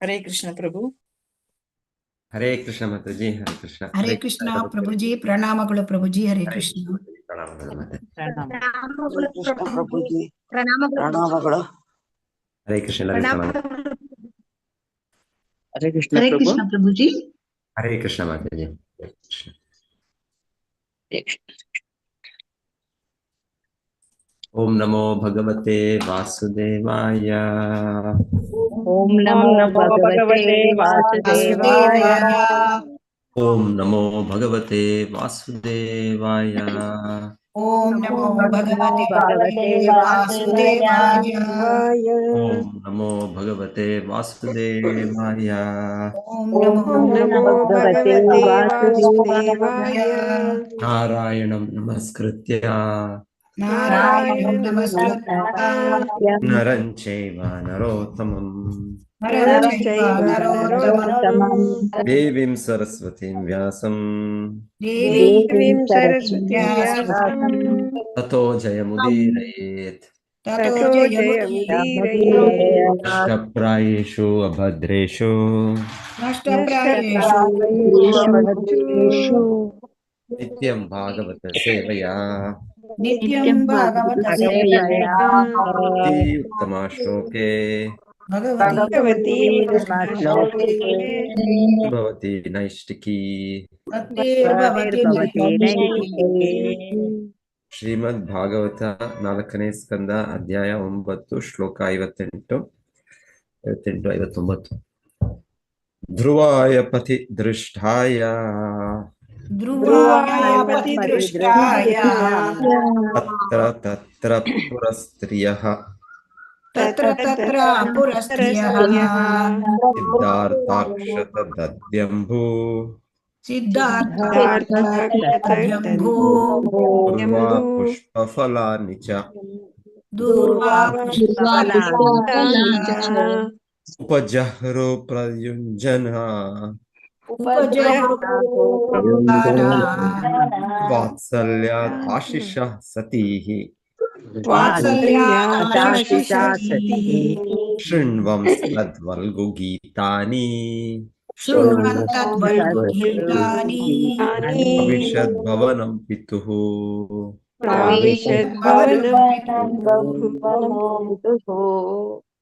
हरे कृष्ण प्रभु. हरे कृष्ण माताजी. हरे कृष्ण. हरे कृष्ण प्रभुजी, ಪ್ರಣಾಮಗಳು ಪ್ರಭುಜಿ. ಹರೇ ಕೃಷ್ಣ. ಪ್ರಣಾಮಗಳು ಮಾತೆ. ಕೃಷ್ಣ ಪ್ರಭುಜಿ, ಪ್ರಣಾಮಗಳು. ಹರೇ ಕೃಷ್ಣ. ಹರೇ ಕೃಷ್ಣ ಪ್ರಭುಜಿ. ಹರೇ ಕೃಷ್ಣ ಮಾತಾಜಿ. ಓಂ ನಮೋ ಭಗವತೆ ವಾಸುದೇವಾಯ. ಓಂ ನಮೋ ಭಗವತೆ ವಾಸುದೇವಾಯ. ಓಂ ನಮೋ ಭಗವತೆ ವಾಸುದೇವಾಯ. ಓಂ ನಮೋ ಭಗವತೆ ವಾಸುದೇವಾಯ. ಓಂ ನಮೋ ಭಗವತೆ ವಾಸುದೇವಾಯ. ಓಂ ನಮೋ ಭಗವತೆ ವಾಸುದೇವಾಯ. ನಾರಾಯಣಂ ನಮಸ್ಕೃತ್ಯ ನಾರಾಯಣಂ ನಮಸ್ಕೃತ್ಯ ನರಂ ಚೈವ ನರೋತ್ತಮಂ ನರಂ ಚೈವ ನರೋತ್ತಮಂ ದೇವೀಂ ಸರಸ್ವತೀಂ ವ್ಯಾಸಂ ದೇವೀಂ ಸರಸ್ವತೀಂ ತಥೋ ಜಯಮುದೀರಯೇತ್ ತತೋ ಜಯಮುದೀರಯೇತ್. ನಷ್ಟಪ್ರಾಯೇಷು ಅಭದ್ರೇಷು ನಷ್ಟಪ್ರಾಯೇಷು ನಿತ್ಯಂ ಭಾಗವತ ಸೇವಯಾ ನಿತ್ಯಂ ಭಾಗವತ ಸೇವಯಾ ಅತಿ ಉತ್ತಮ ಶ್ಲೋಕೆ ಭಗವತಿ ಭವತಿ ನೈಷ್ಟಿಕಿ. ಭಕ್ತಿರ್ಭವತಿ ಶ್ರೀಮದ್ ಭಾಗವತ 4ನೇ ಸ್ಕಂದ ಅಧ್ಯಾಯ 9 ಶ್ಲೋಕ 58, 59. ಧ್ರುವಾಯ ಪಥಿ ದೃಷ್ಟಾಯ ಧ್ರುವಾಯ ಪತಿ ದೃಷ್ಟಾಯ ತತ್ರ ತತ್ರ ಪುರಸ್ತ್ರಿಯಃ ತತ್ರ ತತ್ರ ಪುರಸ್ತ್ರಿಯಃ ಸಿದ್ಧಾರ್ಥಾಕ್ಷತ ದದ್ಯಂಭೂ ಸಿದ್ಧಾರ್ಥಾರ್ಥೋ ಧ್ರುವ ಪುಷ್ಪಫಲಾನಿ ಚ ದೂರ್ವಾ ಪುಷ್ಪಫಲಾನಿ ಚ ಉಪಜಹ್ರು ಪ್ರಯುಂಜನ ಉಪಜಹ್ರುಪಾನ ವಾತ್ಸಲ್ಯಾದ್ ಆಶಿಷ ಸತೀಃ ವಾತ್ಸಲ್ಯಾದಾಶಿಷತಿ ಶೃಣ್ವಂಸ್ತದ್ವಲ್ಗು ಗೀತಾನಿ ಶೃಣ್ವಂತದ್ವಲ್ಗು ಗೀತಾನಿ ಭವಿಷ್ಯದ್ಭವನಂ ಪಿತುಃ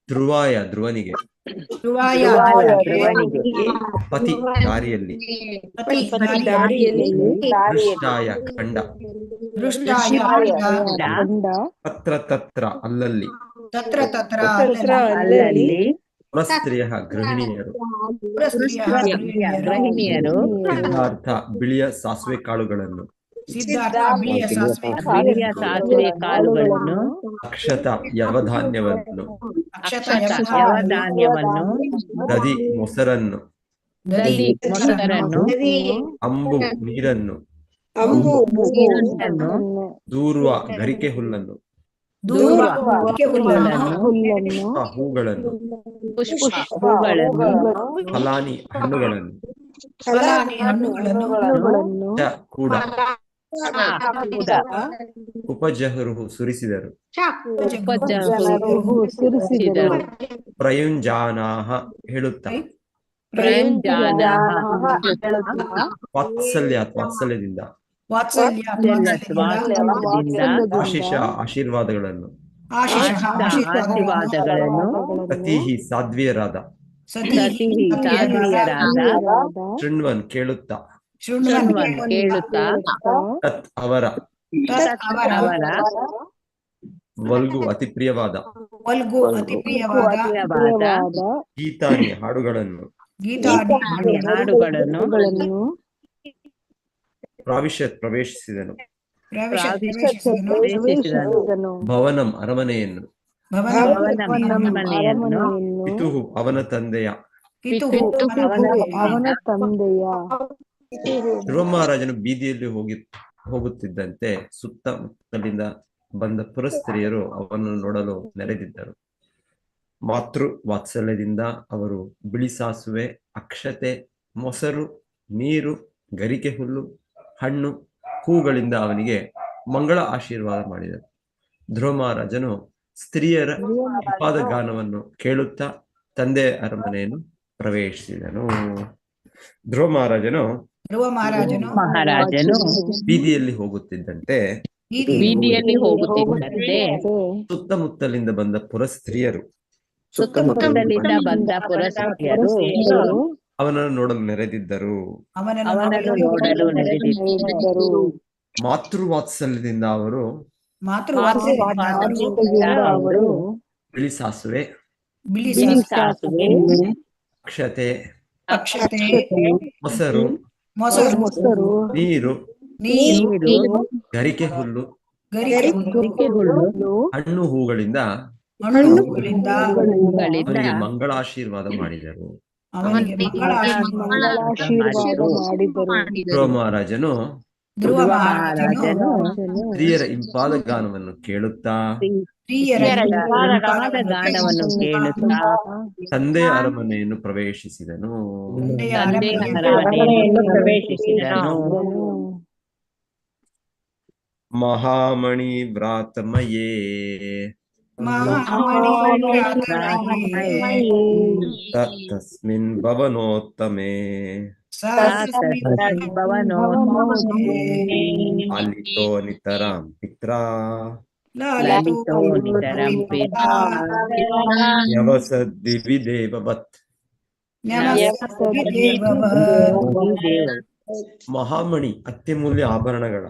ಧ್ರುವಾಯ ಧ್ರುವನಿಗೆ ಧ್ರುವಾಯ ಪತಿ ದಾರಿಯಲ್ಲಿ ಪತಿ ದಾರಿಯಲ್ಲಿ ದೃಷ್ಟಾಯ ಕಂಡ ದೃಷ್ಟಾಯ ತತ್ರ ತತ್ರ ಅಲ್ಲಲ್ಲಿ ತತ್ರ ತತ್ರ ಅಲ್ಲಲ್ಲಿ ಪುರಸ್ತ್ರೀಯ ಗೃಹಿಣಿಯರು ಗೃಹಿಣಿಯರು ಸಿದ್ಧಾರ್ಥ ಬಿಳಿಯ ಸಾಸಿವೆ ಕಾಳುಗಳನ್ನು ಸಿದ್ಧಾರ್ಥ ಬಿಳಿಯ ಬಿಳಿಯ ಸಾಸಿವೆ ಕಾಳುಗಳನ್ನು ಅಕ್ಷತ ಯವಧಾನ್ಯವನ್ನು ಯವಧಾನ್ಯವನ್ನು ದದಿ ಮೊಸರನ್ನು ಮೊಸರನ್ನು ಅಂಬು ನೀರನ್ನು ನೀರನ್ನು ದೂರ್ವ ಗರಿಕೆ ಹುಲ್ಲನ್ನು ಪುಷ್ಪ ಹೂಗಳನ್ನು ಹೂಗಳನ್ನು ಫಲಾನಿ ಹಣ್ಣುಗಳನ್ನು ಚ ಕೂಡ ಉಪಜಹರು ಸುರಿಸಿದರು ಪ್ರಯುಂಜಾನಾಹ ಹೇಳುತ್ತ ವಾತ್ಸಲ್ಯದಿಂದ ಆಶಿಷ ಆಶೀರ್ವಾದಗಳನ್ನು ಸತೀಹಿ ಸಾಧ್ವಿಯರಾದ ಶೃಣ್ವನ್ ಕೇಳುತ್ತ ತತ್ ಅವರ ವಲ್ಗು ಅತಿ ಪ್ರಿಯವಾದ ಗೀತಾನಿ ಹಾಡುಗಳನ್ನು ಪ್ರವೇಶಿಸಿದನು. ಭವನಂ ಅರಮನೆಯನ್ನು ಪಿತುಹು ಅವನ ತಂದೆಯ ಧ್ರುವ ಮಹಾರಾಜನು ಬೀದಿಯಲ್ಲಿ ಹೋಗುತ್ತಿದ್ದಂತೆ ಸುತ್ತಮುತ್ತಲಿಂದ ಬಂದ ಪುರಸ್ತ್ರೀಯರು ಅವನನ್ನು ನೋಡಲು ನೆರೆದಿದ್ದರು. ಮಾತೃ ವಾತ್ಸಲ್ಯದಿಂದ ಅವರು ಬಿಳಿ ಸಾಸುವೆ, ಅಕ್ಷತೆ, ಮೊಸರು, ನೀರು, ಗರಿಕೆ ಹುಲ್ಲು, ಹಣ್ಣು, ಹೂಗಳಿಂದ ಅವನಿಗೆ ಮಂಗಳ ಆಶೀರ್ವಾದ ಮಾಡಿದರು. ಧ್ರುವ ಮಹಾರಾಜನು ಸ್ತ್ರೀಯರ ವಿಪಾದ ಗಾನವನ್ನು ಕೇಳುತ್ತಾ ತಂದೆಯ ಅರಮನೆಯನ್ನು ಪ್ರವೇಶಿಸಿದನು. ಧ್ರುವ ಮಹಾರಾಜನು ಧ್ರುವ ಮಹಾರಾಜನು ಮಹಾರಾಜನು ಬೀದಿಯಲ್ಲಿ ಹೋಗುತ್ತಿದ್ದಂತೆ ಬೀದಿಯಲ್ಲಿ ಹೋಗುತ್ತಿದ್ದಂತೆ ಸುತ್ತಮುತ್ತಲಿಂದ ಬಂದ ಪುರಸ್ತ್ರೀಯರು ಸುತ್ತಮುತ್ತಲಿಂದ ಬಂದ ಪುರಸ್ತ್ರೀಯರು ಅವನನ್ನು ನೋಡಲು ನೆರೆದಿದ್ದರು. ಅವನನ್ನು ನೋಡಲು ನೆರೆದಿದ್ದರು. ಮಾತೃವಾತ್ಸಲ್ಯದಿಂದ ಅವರು ಮಾತೃವಾತ್ಸಲ್ಯದಿಂದ ಅವರು ಬಿಳಿ ಸಾಸುವೆ, ಬಿಳಿ ಬಿಳಿ ಸಾಸುವೆ, ಸಾಸುವೆ, ಅಕ್ಷತೆ, ಅಕ್ಷತೆ, ಮೊಸರು, ಮೊಸರು, ನೀರು, ನೀರು, ಗರಿಕೆ ಹುಲ್ಲು, ಗರಿಕೆ ಹುಲ್ಲು, ಹಣ್ಣು ಹೂಗಳಿಂದ ಹಣ್ಣುಗಳಿಂದ ಅವನಿಗೆ ಮಂಗಳಾಶೀರ್ವಾದ ಮಾಡಿದರು. ಅವನಿಗೆ ಮಂಗಳಾಶೀರ್ವಾದ ಧ್ರುವ ಮಹಾರಾಜನು ಧ್ರುವ ಮಹಾರಾಜನು ಸ್ತ್ರೀಯರ ಇಂಪಾದ ಗಾನವನ್ನು ಕೇಳುತ್ತಾ ಸ್ತ್ರೀಯರ ಇಂಪಾದ ಗಾನವನ್ನು ಕೇಳುತ್ತಾ ತಂದೆಯ ಅರಮನೆಯನ್ನು ಪ್ರವೇಶಿಸಿದನು. ತಂದೆಯ ಅರಮನೆಯನ್ನು ಪ್ರವೇಶಿಸಿದನು. ಮಹಾಮಣಿ ವ್ರಾತಮಯೇ ತಸ್ಮಿನ್ ಭವನೋತ್ತಮೇ ಆಲಿತೋ ನಿತರಾಂ ಪಿತ್ರಾ ಯವಸದ್ದಿವಿ ದೇವವತ್. ಮಹಾಮಣಿ ಅತ್ಯಮೂಲ್ಯ ಆಭರಣಗಳ,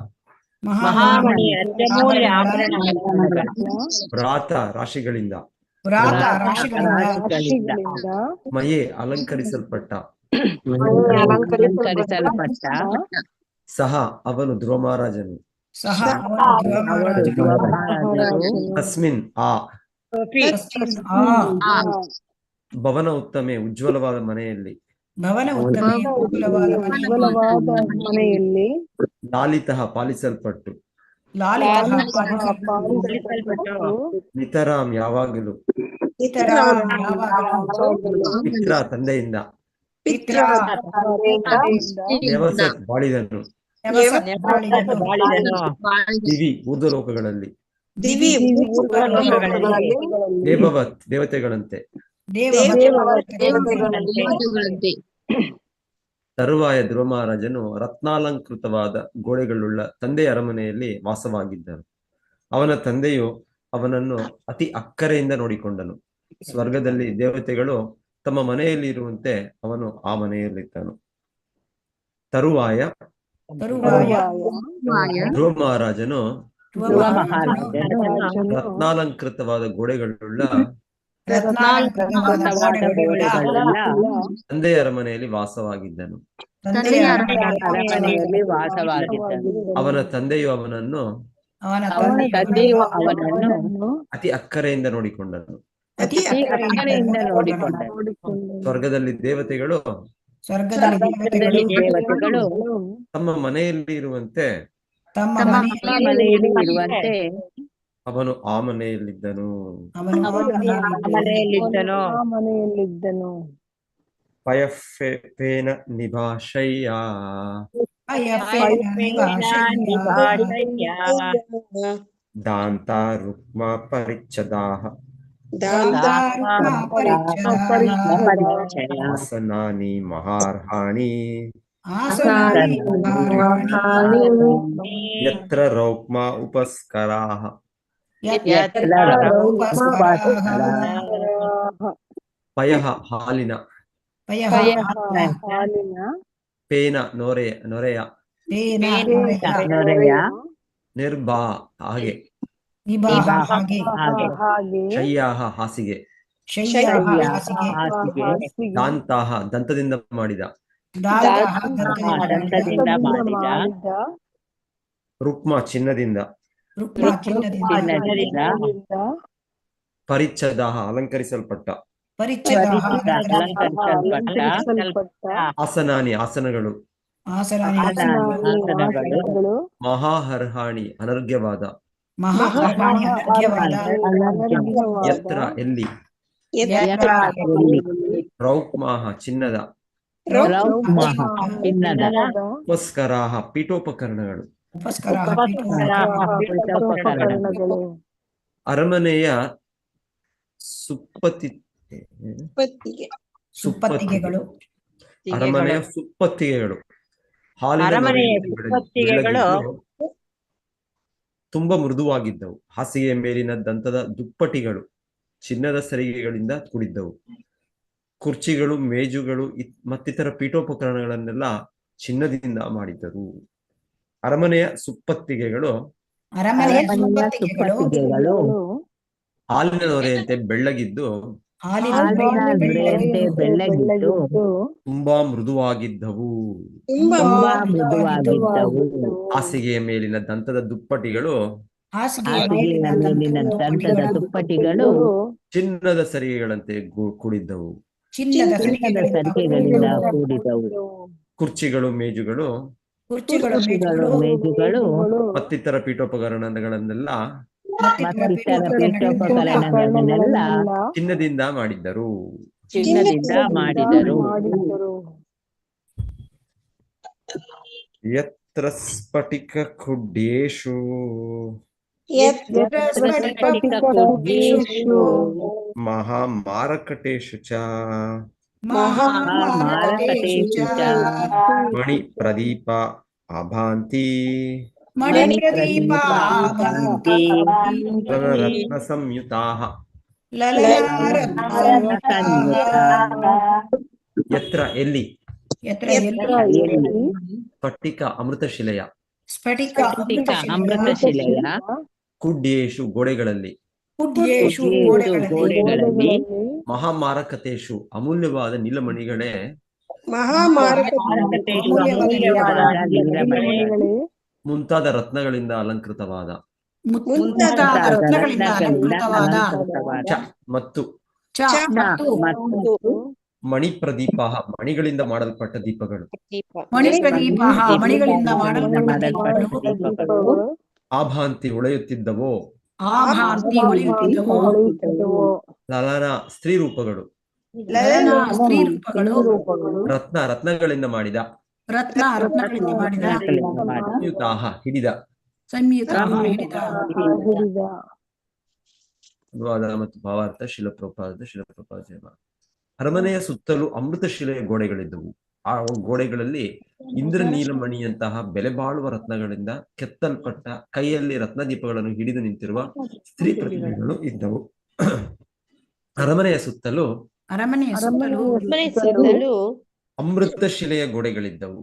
ವ್ರಾತ ರಾಶಿಗಳಿಂದ, ಮಯೇ ಅಲಂಕರಿಸಲ್ಪಟ್ಟ, ಸಹ ಅವನು ಧ್ರುವ ಮಹಾರಾಜನು, ತಸ್ಮಿನ್ ಆ ಭವನ ಉತ್ತಮೆ ಉಜ್ವಲವಾದ ಮನೆಯಲ್ಲಿ, ಲಾಲಿತಃ ಪಾಲಿಸಲ್ಪಟ್ಟು, ನಿತರಾಮ್ ಯಾವಾಗಲೂ, ಪಿತ್ರ ತಂದೆಯಿಂದ, ಯವಸತ್ ಬಾಳಿದನು, ದಿವಿ ಊರ್ಧ್ವಲೋಕಗಳಲ್ಲಿ, ದೇವವತ್ ದೇವತೆಗಳಂತೆ, ತರುವಾಯ ಧ್ರುವ ಮಹಾರಾಜನು ರತ್ನಾಲಂಕೃತವಾದ ಗೋಡೆಗಳುಳ್ಳ ತಂದೆಯ ಅರಮನೆಯಲ್ಲಿ ವಾಸವಾಗಿದ್ದನು. ಅವನ ತಂದೆಯು ಅವನನ್ನು ಅತಿ ಅಕ್ಕರೆಯಿಂದ ನೋಡಿಕೊಂಡನು. ಸ್ವರ್ಗದಲ್ಲಿ ದೇವತೆಗಳು ತಮ್ಮ ಮನೆಯಲ್ಲಿ ಇರುವಂತೆ ಅವನು ಆ ಮನೆಯಲ್ಲಿದ್ದನು. ತರುವಾಯ ಧ್ರುವ ಮಹಾರಾಜನು ರತ್ನಾಲಂಕೃತವಾದ ಗೋಡೆಗಳುಳ್ಳ ತಂದೆಯ ಅರಮನೆಯಲ್ಲಿ ವಾಸವಾಗಿದ್ದನು. ಅವನ ತಂದೆಯು ಅವನನ್ನು ಅತಿ ಅಕ್ಕರೆಯಿಂದ ನೋಡಿಕೊಂಡನು. ಸ್ವರ್ಗದಲ್ಲಿ ದೇವತೆಗಳು ತಮ್ಮ ಮನೆಯಲ್ಲಿ ಇರುವಂತೆ ಅವನು ಆ ಮನೆಯಲ್ಲಿದ್ದನು. ಪಯಫೇನ ನಿಭಾಷಯ್ಯ ದಾಂತ ರುಕ್ಮ ಪರಿಚ್ಛದಾಃ ಆಸನಾನಿ ಮಹಾರ್ಹಾಣಿ ಯತ್ರ ರೌಕ್ಮ ಉಪಸ್ಕರಾಃ ಪಯಃ ಹಾಲಿನ, ಪೇನ ನೊರೆಯ, ನಿರ್ಭಾ ಹಾಗೆ, ಶಯ್ಯಾಹ ಹಾಸಿಗೆ, ದಾಂತಾಹ ದಂತದಿಂದ ಮಾಡಿದ, ರುಕ್ಮ ಚಿನ್ನದಿಂದ, ಪರಿಚ್ಛದಾಹ ಅಲಂಕರಿಸಲ್ಪಟ್ಟ, ಆಸನಾನಿ ಆಸನಗಳು, ಮಹಾಹರ್ಹಾಣಿ ಅನರ್ಘ್ಯವಾದ, ಯತ್ರ ಎಲ್ಲಿ, ರೌಕ್ಮಾಹ ಚಿನ್ನದ, ಉಪಸ್ಕರಾಹ ಪೀಠೋಪಕರಣಗಳು. ಅರಮನೆಯ ಸುಪ್ಪತ್ತಿಗೆಗಳು ಅರಮನೆಯ ಸುಪ್ಪತ್ತಿಗೆಗಳು. ಹಾಲಿನ ಅರಮನೆಯ ನೊರೆಯಂತೆ ಸುಪ್ಪತ್ತಿಗೆಗಳು ಬೆಳ್ಳಗಿದ್ದು ತುಂಬಾ ಮೃದುವಾಗಿದ್ದವು. ಹಾಸಿಗೆಯ ಮೇಲಿನ ದಂತದ ದುಪ್ಪಟಿಗಳು ಚಿನ್ನದ ಸರಿಗೆಗಳಿಂದ ಕೂಡಿದ್ದವು. ಕುರ್ಚಿಗಳು, ಮೇಜುಗಳು ಮತ್ತಿತರ ಪೀಠೋಪಕರಣಗಳನ್ನೆಲ್ಲ ಚಿನ್ನದಿಂದ ಮಾಡಿದ್ದರು. ಅರಮನೆಯ ಸುಪ್ಪತ್ತಿಗೆಗಳು ಅರಮನೆಯ ಅರಮನೆಯ ಸುಪ್ಪತ್ತಿಗೆಗಳು ಸುಪ್ಪತ್ತಿಗೆಗಳು ಹಾಲಿನ ನೊರೆಯಂತೆ ಬೆಳ್ಳಗಿದ್ದು ಹಾಲಿನ ಹಾಲಿನ ನೊರೆಯಂತೆ ನೊರೆಯಂತೆ ಬೆಳ್ಳಗಿದ್ದು ಬೆಳ್ಳಗಿದ್ದು ತುಂಬಾ ಮೃದುವಾಗಿದ್ದವು. ತುಂಬಾ ಮೃದುವಾಗಿದ್ದವು. ಹಾಸಿಗೆಯ ಮೇಲಿನ ದಂತದ ದುಪ್ಪಟಿಗಳು ಹಾಸಿಗೆಯ ಹಾಸಿಗೆಯ ಮೇಲಿನ ದಂತದ ದುಪ್ಪಟಿಗಳು ಚಿನ್ನದ ಸರಿಗೆಗಳಂತೆ ಕೂಡಿದ್ದವು. ಚಿನ್ನದ ಚಿನ್ನದ ಸರಿಗೆಗಳಿಂದ ಕೂಡಿದವು. ಕುರ್ಚಿಗಳು, ಮೇಜುಗಳು ಕುರ್ಚಿಗಳು, ಕುರ್ಚಿಗಳು, ಮೇಜುಗಳು ಮತ್ತಿತರ ಪೀಠೋಪಕರಣಗಳನ್ನೆಲ್ಲ ಮತ್ತಿತರ ಪೀಠೋಪಕರಣಗಳನ್ನೆಲ್ಲ ಚಿನ್ನದಿಂದ ಮಾಡಿದ್ದರು. ಚಿನ್ನದಿಂದ ಮಾಡಿದರು. ಯತ್ರ ಸ್ಫಟಿಕ ಖುಡ್ಯೇಷು ಸ್ಫಟಿಕ ಕುಡ್ಯೇಷು ಮಹಾಮಾರಕಟೇಷು ಚ ಮಹಾಮಾರಕಟೇಷು ಚ ಮಣಿ ಪ್ರದೀಪ ಅಭಾಂತಿ ಮಣಿಪ್ರದೀಪ ಭಾಂತಿ ರತ್ನ ಸಂಯುತಾಃ. ಯತ್ರ ಎಲ್ಲಿ ಸ್ಫಟಿಕ ಅಮೃತಶಿಲೆಯ ಸ್ಫಟಿಕ ಸ್ಫಟಿಕ ಅಮೃತಶಿಲೆಯ ಕುಡ್ಯೇಷು ಗೋಡೆಗಳಲ್ಲಿ ಕುಡ್ಯೇಷು ಗೋಡೆಗಳಲ್ಲಿ ಮಹಾಮಾರಕತೇಷು ಅಮೂಲ್ಯವಾದ ನೀಲಮಣಿಗಳೇ ಮಾರಕಟೇಷು ಅಮೂಲ್ಯವಾದ ನೀಲಮಣಿಗಳೇ ಮುಂತಾದ ರತ್ನಗಳಿಂದ ಅಲಂಕೃತವಾದ ಮುಂತಾದ ರತ್ನಗಳಿಂದ ಅಲಂಕೃತವಾದ ಚ ಮತ್ತು ಮತ್ತು ಮಣಿಪ್ರದೀಪ ಮಣಿಗಳಿಂದ ಮಾಡಲ್ಪಟ್ಟ ದೀಪಗಳು. ಮಣಿಪ್ರದೀಪ ಮಣಿಗಳಿಂದ ಮಾಡಲ್ಪಟ್ಟ ದೀಪಗಳು ಆಭಾಂತಿ ಹೊಳೆಯುತ್ತಿದ್ದವೋ. ಆಭಾಂತಿ ಹೊಳೆಯುತ್ತಿದ್ದವು. ಲಲನ ಸ್ತ್ರೀ ರೂಪಗಳು. ಸ್ತ್ರೀ ರೂಪಗಳು ರತ್ನಗಳಿಂದ ಮಾಡಿದ. ರತ್ನಗಳಿಂದ ಮಾಡಿದ. ಸಂಯುತಾಃ ಹಿಡಿದ. ಅನುವಾದ ಮತ್ತು ಭಾವಾರ್ಥ ಶಿಲಪ್ರಭುಪಾದ ಜಯಮ. ಅರಮನೆಯ ಸುತ್ತಲೂ ಅಮೃತಶಿಲೆಯ ಗೋಡೆಗಳಿದ್ದವು. ಆ ಗೋಡೆಗಳಲ್ಲಿ ಇಂದ್ರನೀಲಮಣಿಯಂತಹ ಬೆಲೆ ಬಾಳುವ ರತ್ನಗಳಿಂದ ಕೆತ್ತಲ್ಪಟ್ಟ ಕೈಯಲ್ಲಿ ರತ್ನದೀಪಗಳನ್ನು ಹಿಡಿದು ನಿಂತಿರುವ ಸ್ತ್ರೀ ಪ್ರತಿಮೆಗಳು ಇದ್ದವು. ಅರಮನೆಯ ಸುತ್ತಲೂ ಅಮೃತಶಿಲೆಯ ಗೋಡೆಗಳಿದ್ದವು.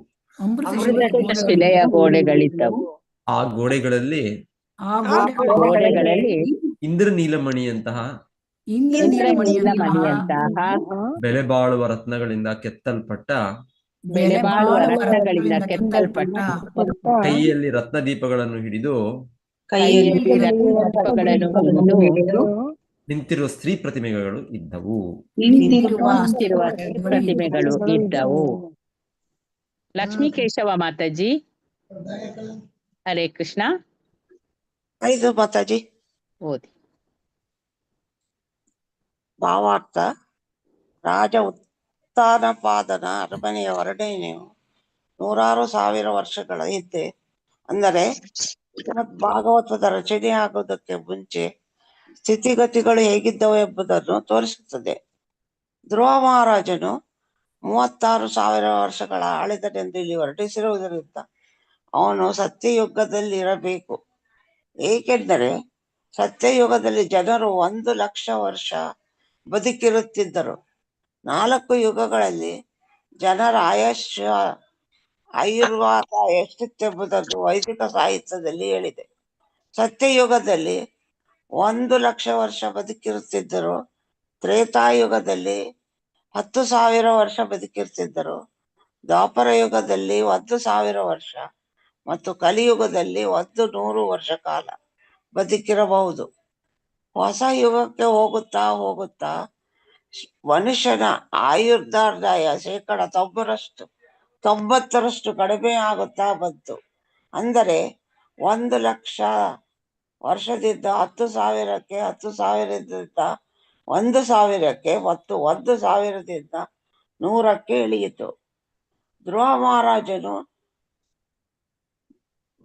ಶಿಲೆಯ ಗೋಡೆಗಳಿದ್ದವು. ಆ ಗೋಡೆಗಳಲ್ಲಿ ಇಂದ್ರನೀಲಮಣಿಯಂತಹ ಬೆಲೆ ಬಾಳುವ ರತ್ನಗಳಿಂದ ಕೆತ್ತಲ್ಪಟ್ಟ ಕೈಯಲ್ಲಿ ರತ್ನದೀಪಗಳನ್ನು ಹಿಡಿದು ನಿಂತಿರುವ ಸ್ತ್ರೀ ಪ್ರತಿಮೆಗಳು ಇದ್ದವು. ಪ್ರತಿಮೆಗಳು ಇದ್ದವು. ಲಕ್ಷ್ಮೀ ಕೇಶವ ಮಾತಾಜಿ. ಹರೇ ಕೃಷ್ಣ. ಐದು ಮಾತಾಜಿ ಓದಿ. ಭಾವಾರ್ಥ. ರಾಜ ಉತ್ಥಾನಪಾದನ ಅರಮನೆಯ ವರ್ಣನೆಯು 100,000 ವರ್ಷಗಳ ಹಿಂದೆ, ಅಂದರೆ ಭಾಗವತದ ರಚನೆ ಆಗುವುದಕ್ಕೆ ಮುಂಚೆ ಸ್ಥಿತಿಗತಿಗಳು ಹೇಗಿದ್ದವು ಎಂಬುದನ್ನು ತೋರಿಸುತ್ತದೆ. ಧ್ರುವ ಮಹಾರಾಜನು 36,000 ವರ್ಷಗಳ ಆಳಿದನೆಂದು ಇಲ್ಲಿ ವರ್ಣಿಸಿರುವುದರಿಂದ ಅವನು ಸತ್ಯಯುಗದಲ್ಲಿರಬೇಕು. ಏಕೆಂದರೆ ಸತ್ಯಯುಗದಲ್ಲಿ ಜನರು 1,00,000 ವರ್ಷ ಬದುಕಿರುತ್ತಿದ್ದರು. 4 ಯುಗಗಳಲ್ಲಿ ಜನರ ಆಯುರ್ವಾದ ಎಷ್ಟಿತ್ತೆಂಬುದನ್ನು ವೈದಿಕ ಸಾಹಿತ್ಯದಲ್ಲಿ ಹೇಳಿದೆ. ಸತ್ಯಯುಗದಲ್ಲಿ 1,00,000 ವರ್ಷ ಬದುಕಿರುತ್ತಿದ್ದರು. ತ್ರೇತಾಯುಗದಲ್ಲಿ 10,000 ವರ್ಷ ಬದುಕಿರುತ್ತಿದ್ದರು. ದ್ವಾಪರ ಯುಗದಲ್ಲಿ 1,000 ವರ್ಷ ಮತ್ತು ಕಲಿಯುಗದಲ್ಲಿ 100 ವರ್ಷ ಕಾಲ ಬದುಕಿರಬಹುದು. ಹೊಸ ಯುಗಕ್ಕೆ ಹೋಗುತ್ತಾ ಹೋಗುತ್ತಾ ಮನುಷ್ಯನ ಆಯುರ್ದಾಯ 90% ಕಡಿಮೆ ಆಗುತ್ತಾ ಬಂತು. ಅಂದರೆ 1,00,000 ವರ್ಷದಿಂದ 10,000ಕ್ಕೆ, 10,000ದಿಂದ 1,000ಕ್ಕೆ ಮತ್ತು 1,000ದಿಂದ 100ಕ್ಕೆ ಇಳಿಯಿತು. ಧ್ರುವ ಮಹಾರಾಜನು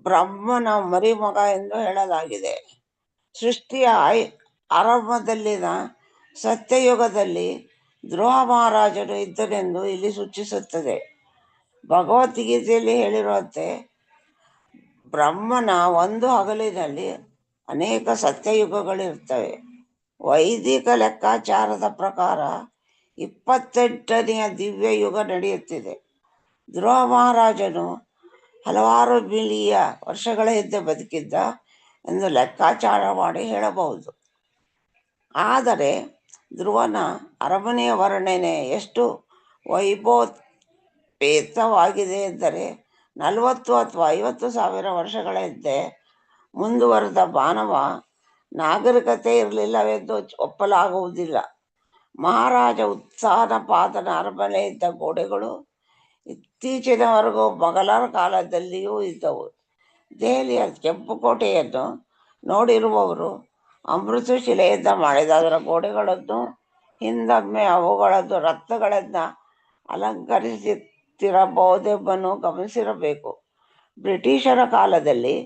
ಬ್ರಹ್ಮನ ಮರಿಮಗ ಎಂದು ಹೇಳಲಾಗಿದೆ. ಸೃಷ್ಟಿಯ ಆರಂಭದಲ್ಲಿನ ಸತ್ಯಯುಗದಲ್ಲಿ ಧ್ರುವ ಮಹಾರಾಜನು ಇದ್ದನೆಂದು ಇಲ್ಲಿ ಸೂಚಿಸುತ್ತದೆ. ಭಗವದ್ಗೀತೆಯಲ್ಲಿ ಹೇಳಿರುವಂತೆ ಬ್ರಹ್ಮನ ಒಂದು ಹಗಲಿನಲ್ಲಿ ಅನೇಕ ಸತ್ಯಯುಗಗಳಿರ್ತವೆ. ವೈದಿಕ ಲೆಕ್ಕಾಚಾರದ ಪ್ರಕಾರ 28ನೆಯ ದಿವ್ಯ ಯುಗ ನಡೆಯುತ್ತಿದೆ. ಧ್ರುವ ಮಹಾರಾಜನು ಹಲವಾರು ಮಿಲಿಯ ವರ್ಷಗಳ ಹಿಂದೆ ಬದುಕಿದ್ದ ಎಂದು ಲೆಕ್ಕಾಚಾರ ಮಾಡಿ ಹೇಳಬಹುದು. ಆದರೆ ಧ್ರುವನ ಅರಮನೆಯ ವರ್ಣನೆ ಎಷ್ಟು ವೈಭವೋಪೇತವಾಗಿದೆ ಎಂದರೆ 40 ಅಥವಾ 50 ಸಾವಿರ ವರ್ಷಗಳ ಹಿಂದೆ ಮುಂದುವರೆದ ಮಾನವ ನಾಗರಿಕತೆ ಇರಲಿಲ್ಲವೆಂದು ಒಪ್ಪಲಾಗುವುದಿಲ್ಲ. ಮಹಾರಾಜ ಉತ್ಸಾಹಪಾದನ ಅರಮನೆ ಇದ್ದ ಗೋಡೆಗಳು ಇತ್ತೀಚಿನವರೆಗೂ ಮೊಘಲರ ಕಾಲದಲ್ಲಿಯೂ ಇದ್ದವು. ದೆಹಲಿಯ ಕೆಂಪು ಕೋಟೆಯನ್ನು ನೋಡಿರುವವರು ಅಮೃತ ಶಿಲೆಯಿಂದ ಮಾಡಿದ ಅದರ ಗೋಡೆಗಳನ್ನು, ಹಿಂದೊಮ್ಮೆ ಅವುಗಳನ್ನು ರತ್ನಗಳಿಂದ ಅಲಂಕರಿಸುತ್ತಿರಬಹುದೆಂಬನ್ನು ಗಮನಿಸಿರಬೇಕು. ಬ್ರಿಟಿಷರ ಕಾಲದಲ್ಲಿ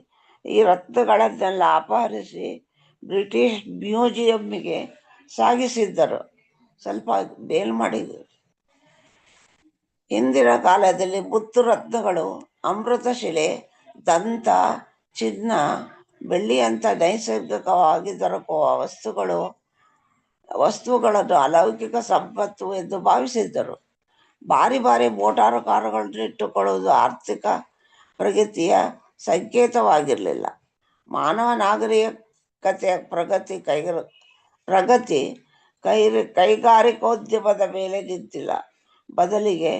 ಈ ರತ್ನಗಳನ್ನೆಲ್ಲ ಅಪಹರಿಸಿ ಬ್ರಿಟಿಷ್ ಮ್ಯೂಸಿಯಂಗೆ ಸಾಗಿಸಿದ್ದರು. ಸ್ವಲ್ಪ ಬೇಲ್ ಮಾಡಿದರು. ಹಿಂದಿನ ಕಾಲದಲ್ಲಿ ಮುತ್ತು ರತ್ನಗಳು, ಅಮೃತ ಶಿಲೆ, ದಂತ, ಚಿನ್ನ, ಬೆಳ್ಳಿಯಂಥ ನೈಸರ್ಗಿಕವಾಗಿ ದೊರಕುವ ವಸ್ತುಗಳನ್ನು ಅಲೌಕಿಕ ಸಂಪತ್ತು ಎಂದು ಭಾವಿಸಿದ್ದರು. ಭಾರಿ ಭಾರಿ ಮೋಟಾರು ಕಾರುಗಳನ್ನು ಇಟ್ಟುಕೊಳ್ಳುವುದು ಆರ್ಥಿಕ ಪ್ರಗತಿಯ ಸಂಕೇತವಾಗಿರಲಿಲ್ಲ. ಮಾನವ ನಾಗರಿಕತೆಯ ಪ್ರಗತಿ ಕೈಗಾರಿಕೋದ್ಯಮದ ಮೇಲೆ ನಿಂತಿಲ್ಲ. ಬದಲಿಗೆ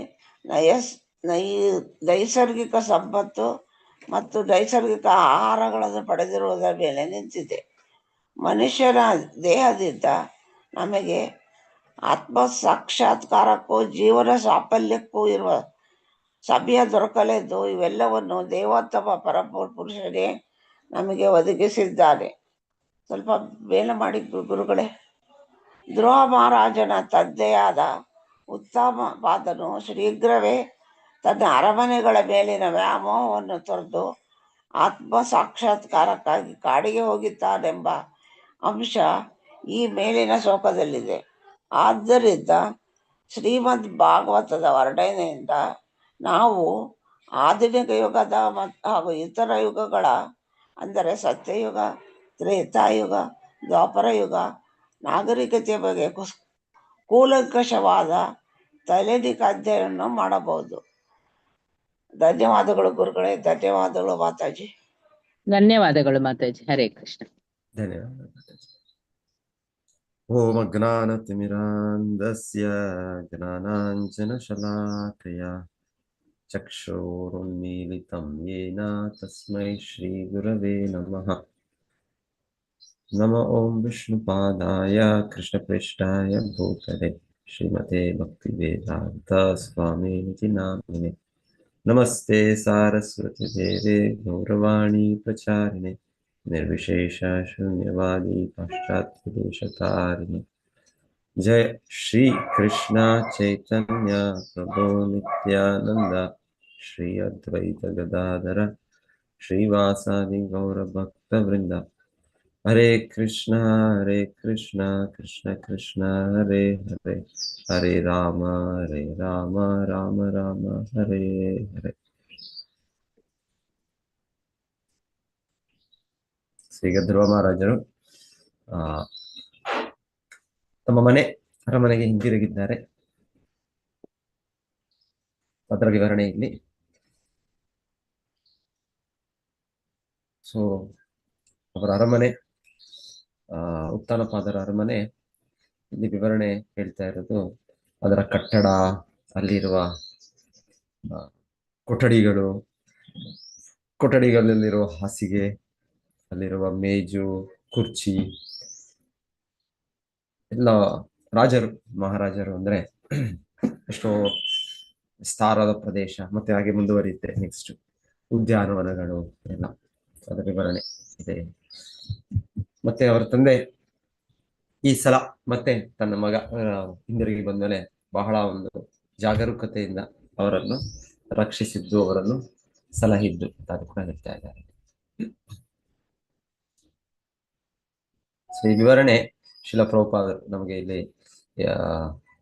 ನೈಸರ್ಗಿಕ ಸಂಪತ್ತು ಮತ್ತು ನೈಸರ್ಗಿಕ ಆಹಾರಗಳನ್ನು ಪಡೆದಿರುವುದರ ಮೇಲೆ ನಿಂತಿದೆ. ಮನುಷ್ಯನ ದೇಹದಿಂದ ನಮಗೆ ಆತ್ಮ ಸಾಕ್ಷಾತ್ಕಾರಕ್ಕೂ ಜೀವನ ಸಾಫಲ್ಯಕ್ಕೂ ಇರುವ ಸಮಯ ದೊರಕಲೆಂದು ಇವೆಲ್ಲವನ್ನು ದೇವೋತ್ತಮ ಪರಪುರುಷನೇ ನಮಗೆ ಒದಗಿಸಿದ್ದಾನೆ. ಸ್ವಲ್ಪ ಬೇಲ ಮಾಡಿ ಗುರುಗಳೇ. ಧ್ರುವ ಮಹಾರಾಜನ ತಂದೆಯಾದ ಉತ್ತಮಪಾದನು ಶೀಘ್ರವೇ ತನ್ನ ಅರಮನೆಗಳ ಮೇಲಿನ ವ್ಯಾಮೋಹವನ್ನು ತೊರೆದು ಆತ್ಮ ಸಾಕ್ಷಾತ್ಕಾರಕ್ಕಾಗಿ ಕಾಡಿಗೆ ಹೋಗಿದ್ದಾನೆಂಬ ಅಂಶ ಈ ಮೇಲಿನ ಶ್ಲೋಕದಲ್ಲಿದೆ. ಆದ್ದರಿಂದ ಶ್ರೀಮದ್ ಭಾಗವತದ ವರ್ಣನೆಯಿಂದ ನಾವು ಆಧುನಿಕ ಯುಗದ ಹಾಗೂ ಇತರ ಯುಗಗಳ ಅಂದರೆ ಸತ್ಯಯುಗ, ತ್ರೇತಾಯುಗ, ದ್ವಾಪರ ಯುಗ ನಾಗರಿಕತೆಯ ಬಗ್ಗೆ ಕೂಲಂಕಷವಾದ ತೈಲನಿಕ ಅಧ್ಯಯನವನ್ನು ಮಾಡಬಹುದು. ಧನ್ಯವಾದಗಳು ಗುರುಗಳೇ. ಧನ್ಯವಾದಗಳು ಮಾತಾಜಿ. ಧನ್ಯವಾದಗಳು ಮಾತಾಜಿ. ಹರೇ ಕೃಷ್ಣ. ಧನ್ಯವಾದ ಮಾತಾಜಿ. ಓಂ ಅಜ್ಞಾನತಿಮಿರಾಂಧಸ್ಯ ಜ್ಞಾನಾಂಜನಶಲಾಕಯ ಚಕ್ಷುರುನ್ಮೀಲಿತಂ ಯೇನ ತಸ್ಮೈ ಶ್ರೀಗುರವೇ ನಮಃ. ನಮೋ ಓಂ ವಿಷ್ಣುಪಾದಾಯ ಕೃಷ್ಣಪ್ರೇಷ್ಠಾಯ ಭೂತಲೆ ಶ್ರೀಮತೆ ಭಕ್ತಿವೇದಾಂತ ಸ್ವಾಮಿನಿತಿ ನಾಮಿನೆ. ನಮಸ್ತೆ ಸಾರಸ್ವತಿ ದೇವೆ ಗೌರವಾಣಿ ಪ್ರಚಾರಿಣೆ ನಿರ್ವಿಶೇಷ ಶೂನ್ಯವಾದಿ ಪಾಶ್ಚಾತ್ಯದೇಶತಾರಿಣೆ. ಜಯ ಶ್ರೀ ಕೃಷ್ಣ ಚೈತನ್ಯ ಪ್ರಭು ನಿತ್ಯಾನಂದ ಶ್ರೀ ಅದ್ವೈತ ಗದಾಧರ ಶ್ರೀವಾಸಾದಿ ಗೌರ ಭಕ್ತ ವೃಂದ. ಹರೇ ಕೃಷ್ಣ ಕೃಷ್ಣ ಕೃಷ್ಣ ಹರೇ ಹರೇ, ಹರೇ ರಾಮ ರಾಮ ರಾಮ ಹರೇ ಹರೇ. ಈಗ ಧ್ರುವ ಮಹಾರಾಜರು ತಮ್ಮ ಅರಮನೆಗೆ ಹಿಂದಿರುಗಿದ್ದಾರೆ. ಅದರ ವಿವರಣೆ ಇಲ್ಲಿ. ಸೊ ಅವರ ಅರಮನೆ, ಉತ್ತನಪಾದರ ಅರಮನೆ ಇಲ್ಲಿ ವಿವರಣೆ ಹೇಳ್ತಾ ಇರೋದು ಅದರ ಕಟ್ಟಡ, ಅಲ್ಲಿರುವ ಕೊಠಡಿಗಳಲ್ಲಿರುವ ಹಾಸಿಗೆ, ಅಲ್ಲಿರುವ ಮೇಜು, ಕುರ್ಚಿ ಎಲ್ಲ ಮಹಾರಾಜರು ಅಂದ್ರೆ ಎಷ್ಟೋ ವಿಸ್ತಾರದ ಪ್ರದೇಶ, ಮತ್ತೆ ಹಾಗೆ ಮುಂದುವರಿಯುತ್ತೆ. ನೆಕ್ಸ್ಟ್ ಉದ್ಯಾನವನಗಳು ಎಲ್ಲ ಅದರ ವಿವರಣೆ ಇದೆ. ಮತ್ತೆ ಅವರ ತಂದೆ ಈ ಸಲ ಮತ್ತೆ ತನ್ನ ಮಗ ಹಿಂದಿರುಗಿ ಬಂದ್ಮೇಲೆ ಬಹಳ ಒಂದು ಜಾಗರೂಕತೆಯಿಂದ ಅವರನ್ನು ರಕ್ಷಿಸಿದ್ದು, ಅವರನ್ನು ಸಲಹಿದ್ದು ಅಂತ ಅದು ಕೂಡ ಹೇಳ್ತಾ ಇದ್ದಾರೆ. ಸೊ ಈ ವಿವರಣೆ ಶಿಲ ಪ್ರಭುಪಾದರು ನಮಗೆ ಇಲ್ಲಿ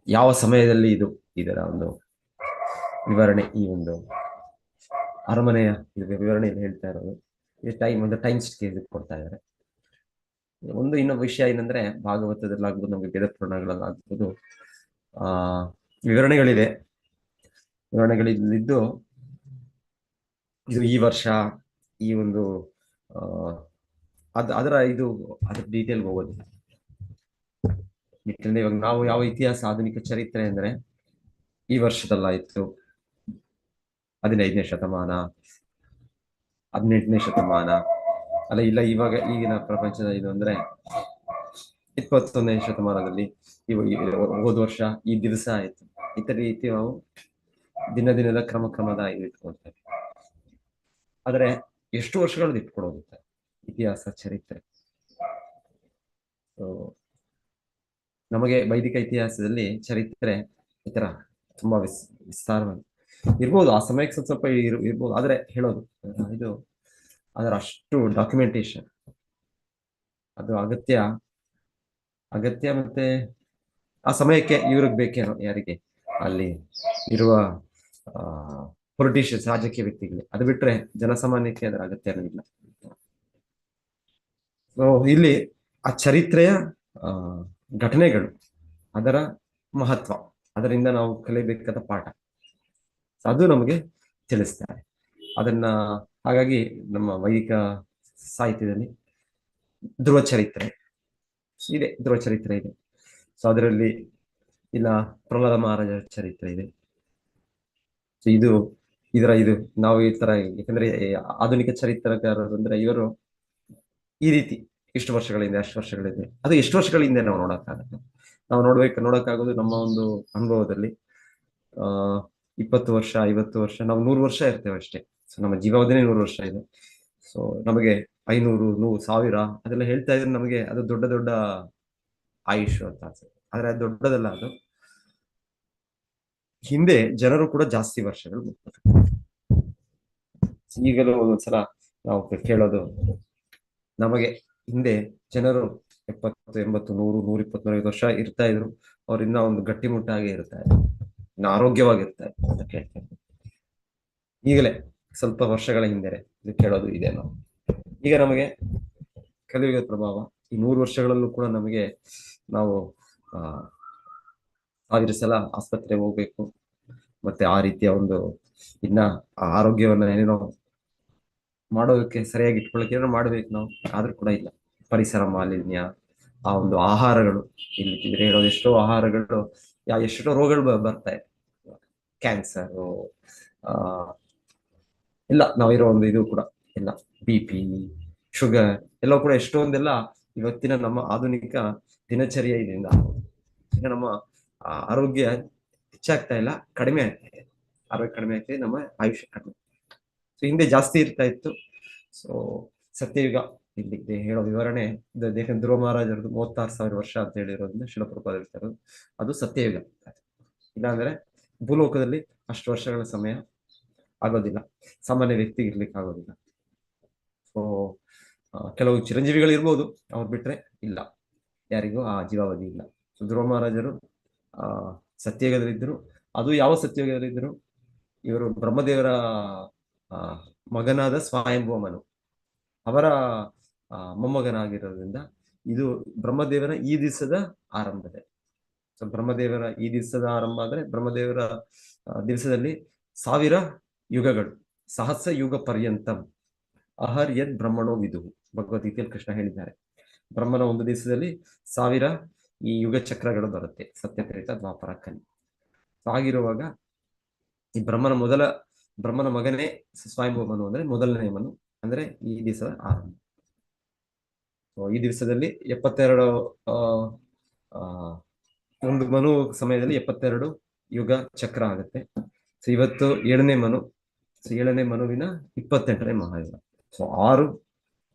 ಯಾವ ಸಮಯದಲ್ಲಿ ಇದರ ಒಂದು ವಿವರಣೆ, ಈ ಒಂದು ಅರಮನೆಯ ವಿವರಣೆಯಲ್ಲಿ ಹೇಳ್ತಾ ಇರೋದು. ಒಂದು ಟೈಮ್ ಸ್ಕೇಲ್ ಕೊಡ್ತಾ ಇದ್ದಾರೆ. ಇನ್ನೊಂದು ವಿಷಯ ಏನಂದ್ರೆ, ಭಾಗವತದಲ್ಲಾಗ್ಬೋದು, ನಮಗೆ ವೇದ ಪುರಾಣಗಳಲ್ಲಾಗ್ಬೋದು ವಿವರಣೆಗಳಿದೆ. ವಿವರಣೆಗಳಿದ್ದು ಇದು ಈ ವರ್ಷ, ಈ ಒಂದು ಅದರ ಡೀಟೇಲ್ಗೆ ಹೋಗೋದು. ಇವಾಗ ನಾವು ಯಾವ ಇತಿಹಾಸ, ಆಧುನಿಕ ಚರಿತ್ರೆ ಅಂದ್ರೆ ಈ ವರ್ಷದಲ್ಲಾಯ್ತು, 15ನೇ ಶತಮಾನ, 18ನೇ ಶತಮಾನ ಅಲ್ಲ, ಇಲ್ಲ ಈಗಿನ ಪ್ರಪಂಚದ ಇದು ಅಂದ್ರೆ 21ನೇ ಶತಮಾನದಲ್ಲಿ ಹೋದ ವರ್ಷ ಈ ದಿವಸ ಆಯ್ತು. ಈ ರೀತಿ ನಾವು ದಿನದ ಕ್ರಮದ ಇಟ್ಕೊಳ್ತೇವೆ. ಆದ್ರೆ ಎಷ್ಟು ವರ್ಷಗಳದ್ದು ಇಟ್ಕೊಡೋಗುತ್ತೆ ಇತಿಹಾಸ, ಚರಿತ್ರೆ. ನಮಗೆ ವೈದಿಕ ಇತಿಹಾಸದಲ್ಲಿ ಚರಿತ್ರೆ ಈ ತರ ತುಂಬಾ ವಿಸ್ತಾರವಾಗಿ ಇರ್ಬೋದು. ಆ ಸಮಯಕ್ಕೆ ಸ್ವಲ್ಪ ಇರ್ಬೋದು, ಆದ್ರೆ ಹೇಳೋದು ಇದು ಅದರ ಅಷ್ಟು ಡಾಕ್ಯುಮೆಂಟೇಶನ್ ಅದು ಅಗತ್ಯ. ಮತ್ತೆ ಆ ಸಮಯಕ್ಕೆ ಇವ್ರಿಗೆ ಬೇಕೇನೋ, ಯಾರಿಗೆ ಅಲ್ಲಿ ಇರುವ ಪೊಲಿಟಿಷಿಯನ್ಸ್, ರಾಜಕೀಯ ವ್ಯಕ್ತಿಗಳಿಗೆ. ಅದು ಬಿಟ್ರೆ ಜನಸಾಮಾನ್ಯಕ್ಕೆ ಅದರ ಅಗತ್ಯ ಇಲ್ಲ. ಸೊ ಇಲ್ಲಿ ಆ ಚರಿತ್ರೆಯ ಘಟನೆಗಳು, ಅದರ ಮಹತ್ವ, ಅದರಿಂದ ನಾವು ಕಲಿಯಬೇಕಾದ ಪಾಠ, ಅದು ನಮಗೆ ತಿಳಿಸ್ತಾರೆ ಅದನ್ನ. ಹಾಗಾಗಿ ನಮ್ಮ ವೈದಿಕ ಸಾಹಿತ್ಯದಲ್ಲಿ ಧ್ರುವ ಚರಿತ್ರೆ ಇದೆ. ಸೊ ಅದರಲ್ಲಿ ಇಲ್ಲ ಪ್ರಹ್ಲಾದ ಮಹಾರಾಜರ ಚರಿತ್ರೆ ಇದೆ. ಸೊ ಇದು ನಾವು ಈ ತರ, ಯಾಕಂದ್ರೆ ಆಧುನಿಕ ಚರಿತ್ರಕಾರರು ಅಂದ್ರೆ ಇವರು ಈ ರೀತಿ ಇಷ್ಟು ವರ್ಷಗಳಿಂದ, ಅಷ್ಟು ವರ್ಷಗಳಿಂದ, ಅದು ಎಷ್ಟು ವರ್ಷಗಳಿಂದ ನಾವು ನೋಡಕ್ಕಾಗತ್ತೆ. ನಾವು ನೋಡಕ್ಕಾಗೋದು ನಮ್ಮ ಒಂದು ಅನುಭವದಲ್ಲಿ 20 ವರ್ಷ, 50 ವರ್ಷ, ನಾವು 100 ವರ್ಷ ಇರ್ತೇವೆ ಅಷ್ಟೇ. ಸೊ ನಮ್ಮ ಜೀವಾವಧಿನೇ 100 ವರ್ಷ ಇದೆ. ಸೊ ನಮಗೆ 500, 1000 ಅದೆಲ್ಲ ಹೇಳ್ತಾ ಇದ್ರೆ ನಮಗೆ ಅದು ದೊಡ್ಡ ಆಯುಷ್ ಅಂತ ಅನ್ಸುತ್ತೆ. ಆದ್ರೆ ಅದು ದೊಡ್ಡದಲ್ಲ. ಅದು ಹಿಂದೆ ಜನರು ಕೂಡ ಜಾಸ್ತಿ ವರ್ಷಗಳು. ಈಗಲೂ ಒಂದೊಂದ್ಸಲ ನಾವು ಕೇಳೋದು, ನಮಗೆ ಹಿಂದೆ ಜನರು 70, 80, 100, 120, 150 ವರ್ಷ ಇರ್ತಾ ಇದ್ರು. ಅವ್ರಿಂದ ಒಂದು ಗಟ್ಟಿಮುಟ್ಟಾಗಿ ಇರ್ತಾ ಇದ್ರು, ಇನ್ನು ಆರೋಗ್ಯವಾಗಿರ್ತಾರೆ ಅಂತ ಕೇಳ್ತೇವೆ. ಈಗಲೇ ಸ್ವಲ್ಪ ವರ್ಷಗಳ ಹಿಂದೆ ಇದು ಕೇಳೋದು ಇದೆ. ಈಗ ನಮಗೆ ಕಲಿಯುಗದ ಪ್ರಭಾವ, ಈ 100 ವರ್ಷಗಳಲ್ಲೂ ಕೂಡ ನಮಗೆ ನಾವು 1000 ಸಲ ಆಸ್ಪತ್ರೆಗೆ ಹೋಗ್ಬೇಕು. ಮತ್ತೆ ಆ ರೀತಿಯ ಒಂದು ಇನ್ನ ಆರೋಗ್ಯವನ್ನ ಏನೇನೋ ಮಾಡೋದಕ್ಕೆ, ಸರಿಯಾಗಿ ಇಟ್ಕೊಳ್ಳೋಕೆ ಏನೋ ಮಾಡ್ಬೇಕು ನಾವು, ಆದ್ರೂ ಕೂಡ ಇಲ್ಲ. ಪರಿಸರ ಮಾಲಿನ್ಯ, ಆ ಒಂದು ಆಹಾರಗಳು, ಇಲ್ಲಿ ಹೇಳೋದು ಎಷ್ಟೋ ಆಹಾರಗಳು, ಎಷ್ಟೋ ರೋಗಗಳು ಬರ್ತಾ ಇದೆ. ಕ್ಯಾನ್ಸರ್ ಇಲ್ಲ, ನಾವಿರೋ ಒಂದು ಇದು ಕೂಡ ಇಲ್ಲ, BP, ಶುಗರ್ ಎಲ್ಲ ಕೂಡ ಎಷ್ಟೊಂದೆಲ್ಲ ಇವತ್ತಿನ ನಮ್ಮ ಆಧುನಿಕ ದಿನಚರ್ಯ ಇದರಿಂದ ಈಗ ನಮ್ಮ ಆರೋಗ್ಯ ಹೆಚ್ಚಾಗ್ತಾ ಇಲ್ಲ, ಕಡಿಮೆ ಆಗ್ತಾ ಇದೆ. ಆರೋಗ್ಯ ಕಡಿಮೆ ಆಗ್ತಾ ಇದೆ, ನಮ್ಮ ಆಯುಷ್ಯ ಕಡಿಮೆ. ಸೊ ಹಿಂದೆ ಜಾಸ್ತಿ ಇರ್ತಾ ಇತ್ತು. ಸೊ ಸತ್ಯಯುಗ ಇಲ್ಲಿ ಹೇಳೋ ವಿವರಣೆ, ಧ್ರುವ ಮಹಾರಾಜರದು 36,000 ವರ್ಷ ಅಂತ ಹೇಳಿರೋದ್ರಿಂದ ಶಿಲ ಪ್ರಭುಪಾದರು ಹೇಳ್ತಾ ಇರೋದು ಅದು ಸತ್ಯಯುಗ. ಇಲ್ಲಾಂದ್ರೆ ಭೂಲೋಕದಲ್ಲಿ ಅಷ್ಟು ವರ್ಷಗಳ ಸಮಯ ಆಗೋದಿಲ್ಲ, ಸಾಮಾನ್ಯ ವ್ಯಕ್ತಿಗೆ ಇರ್ಲಿಕ್ಕೆ ಆಗೋದಿಲ್ಲ. ಸೊ ಕೆಲವು ಚಿರಂಜೀವಿಗಳು ಇರ್ಬೋದು, ಅವ್ರು ಬಿಟ್ರೆ ಇಲ್ಲ, ಯಾರಿಗೂ ಆ ಜೀವಾವಧಿ ಇಲ್ಲ. ಸೊ ಧ್ರುವ ಮಹಾರಾಜರು ಸತ್ಯಯುಗದಲ್ಲಿದ್ದರು. ಅದು ಯಾವ ಸತ್ಯಯುಗದಲ್ಲಿದ್ದರು? ಇವರು ಬ್ರಹ್ಮದೇವರ ಮಗನಾದ ಸ್ವಯಂಭುವ ಮನು ಅವರ ಮೊಮ್ಮಗನಾಗಿರೋದ್ರಿಂದ ಇದು ಬ್ರಹ್ಮದೇವರ ಈ ದಿವಸದ ಆರಂಭದೆ. ಸೊ ಬ್ರಹ್ಮದೇವರ ಈ ದಿವಸದ ಆರಂಭ ಅಂದ್ರೆ, ಬ್ರಹ್ಮದೇವರ ದಿವಸದಲ್ಲಿ 1000 ಯುಗಗಳು, ಸಹಸ್ರ ಯುಗ ಪರ್ಯಂತಂ ಅಹರ್ ಯದ್ ಬ್ರಹ್ಮಣೋ ವಿದುಹು, ಭಗವದ್ಗೀತೆಯಲ್ಲಿ ಕೃಷ್ಣ ಹೇಳಿದ್ದಾರೆ. ಬ್ರಹ್ಮನ ಒಂದು ದಿವಸದಲ್ಲಿ 1000 ಈ ಯುಗ ಚಕ್ರಗಳು ಬರುತ್ತೆ, ಸತ್ಯತ್ರೇತ, ದ್ವಾಪರ, ಕಲಿ. ಆಗಿರುವಾಗ ಈ ಬ್ರಹ್ಮನ ಮಗನೇ ಸ್ವಯಂಭುವ ಮನು ಅಂದ್ರೆ ಮೊದಲನೇ ಮನು, ಅಂದ್ರೆ ಈ ದಿವಸದ ಆರಂಭ. ಈ ದಿವಸದಲ್ಲಿ 72 ಒಂದು ಮನು ಸಮಯದಲ್ಲಿ 72 ಯುಗ ಚಕ್ರ ಆಗುತ್ತೆ. ಸೊ ಇವತ್ತು 7ನೇ ಮನು. ಸೊ 7ನೇ ಮನುವಿನ 28ನೇ ಮಹಾಯುಗ. ಸೊ 6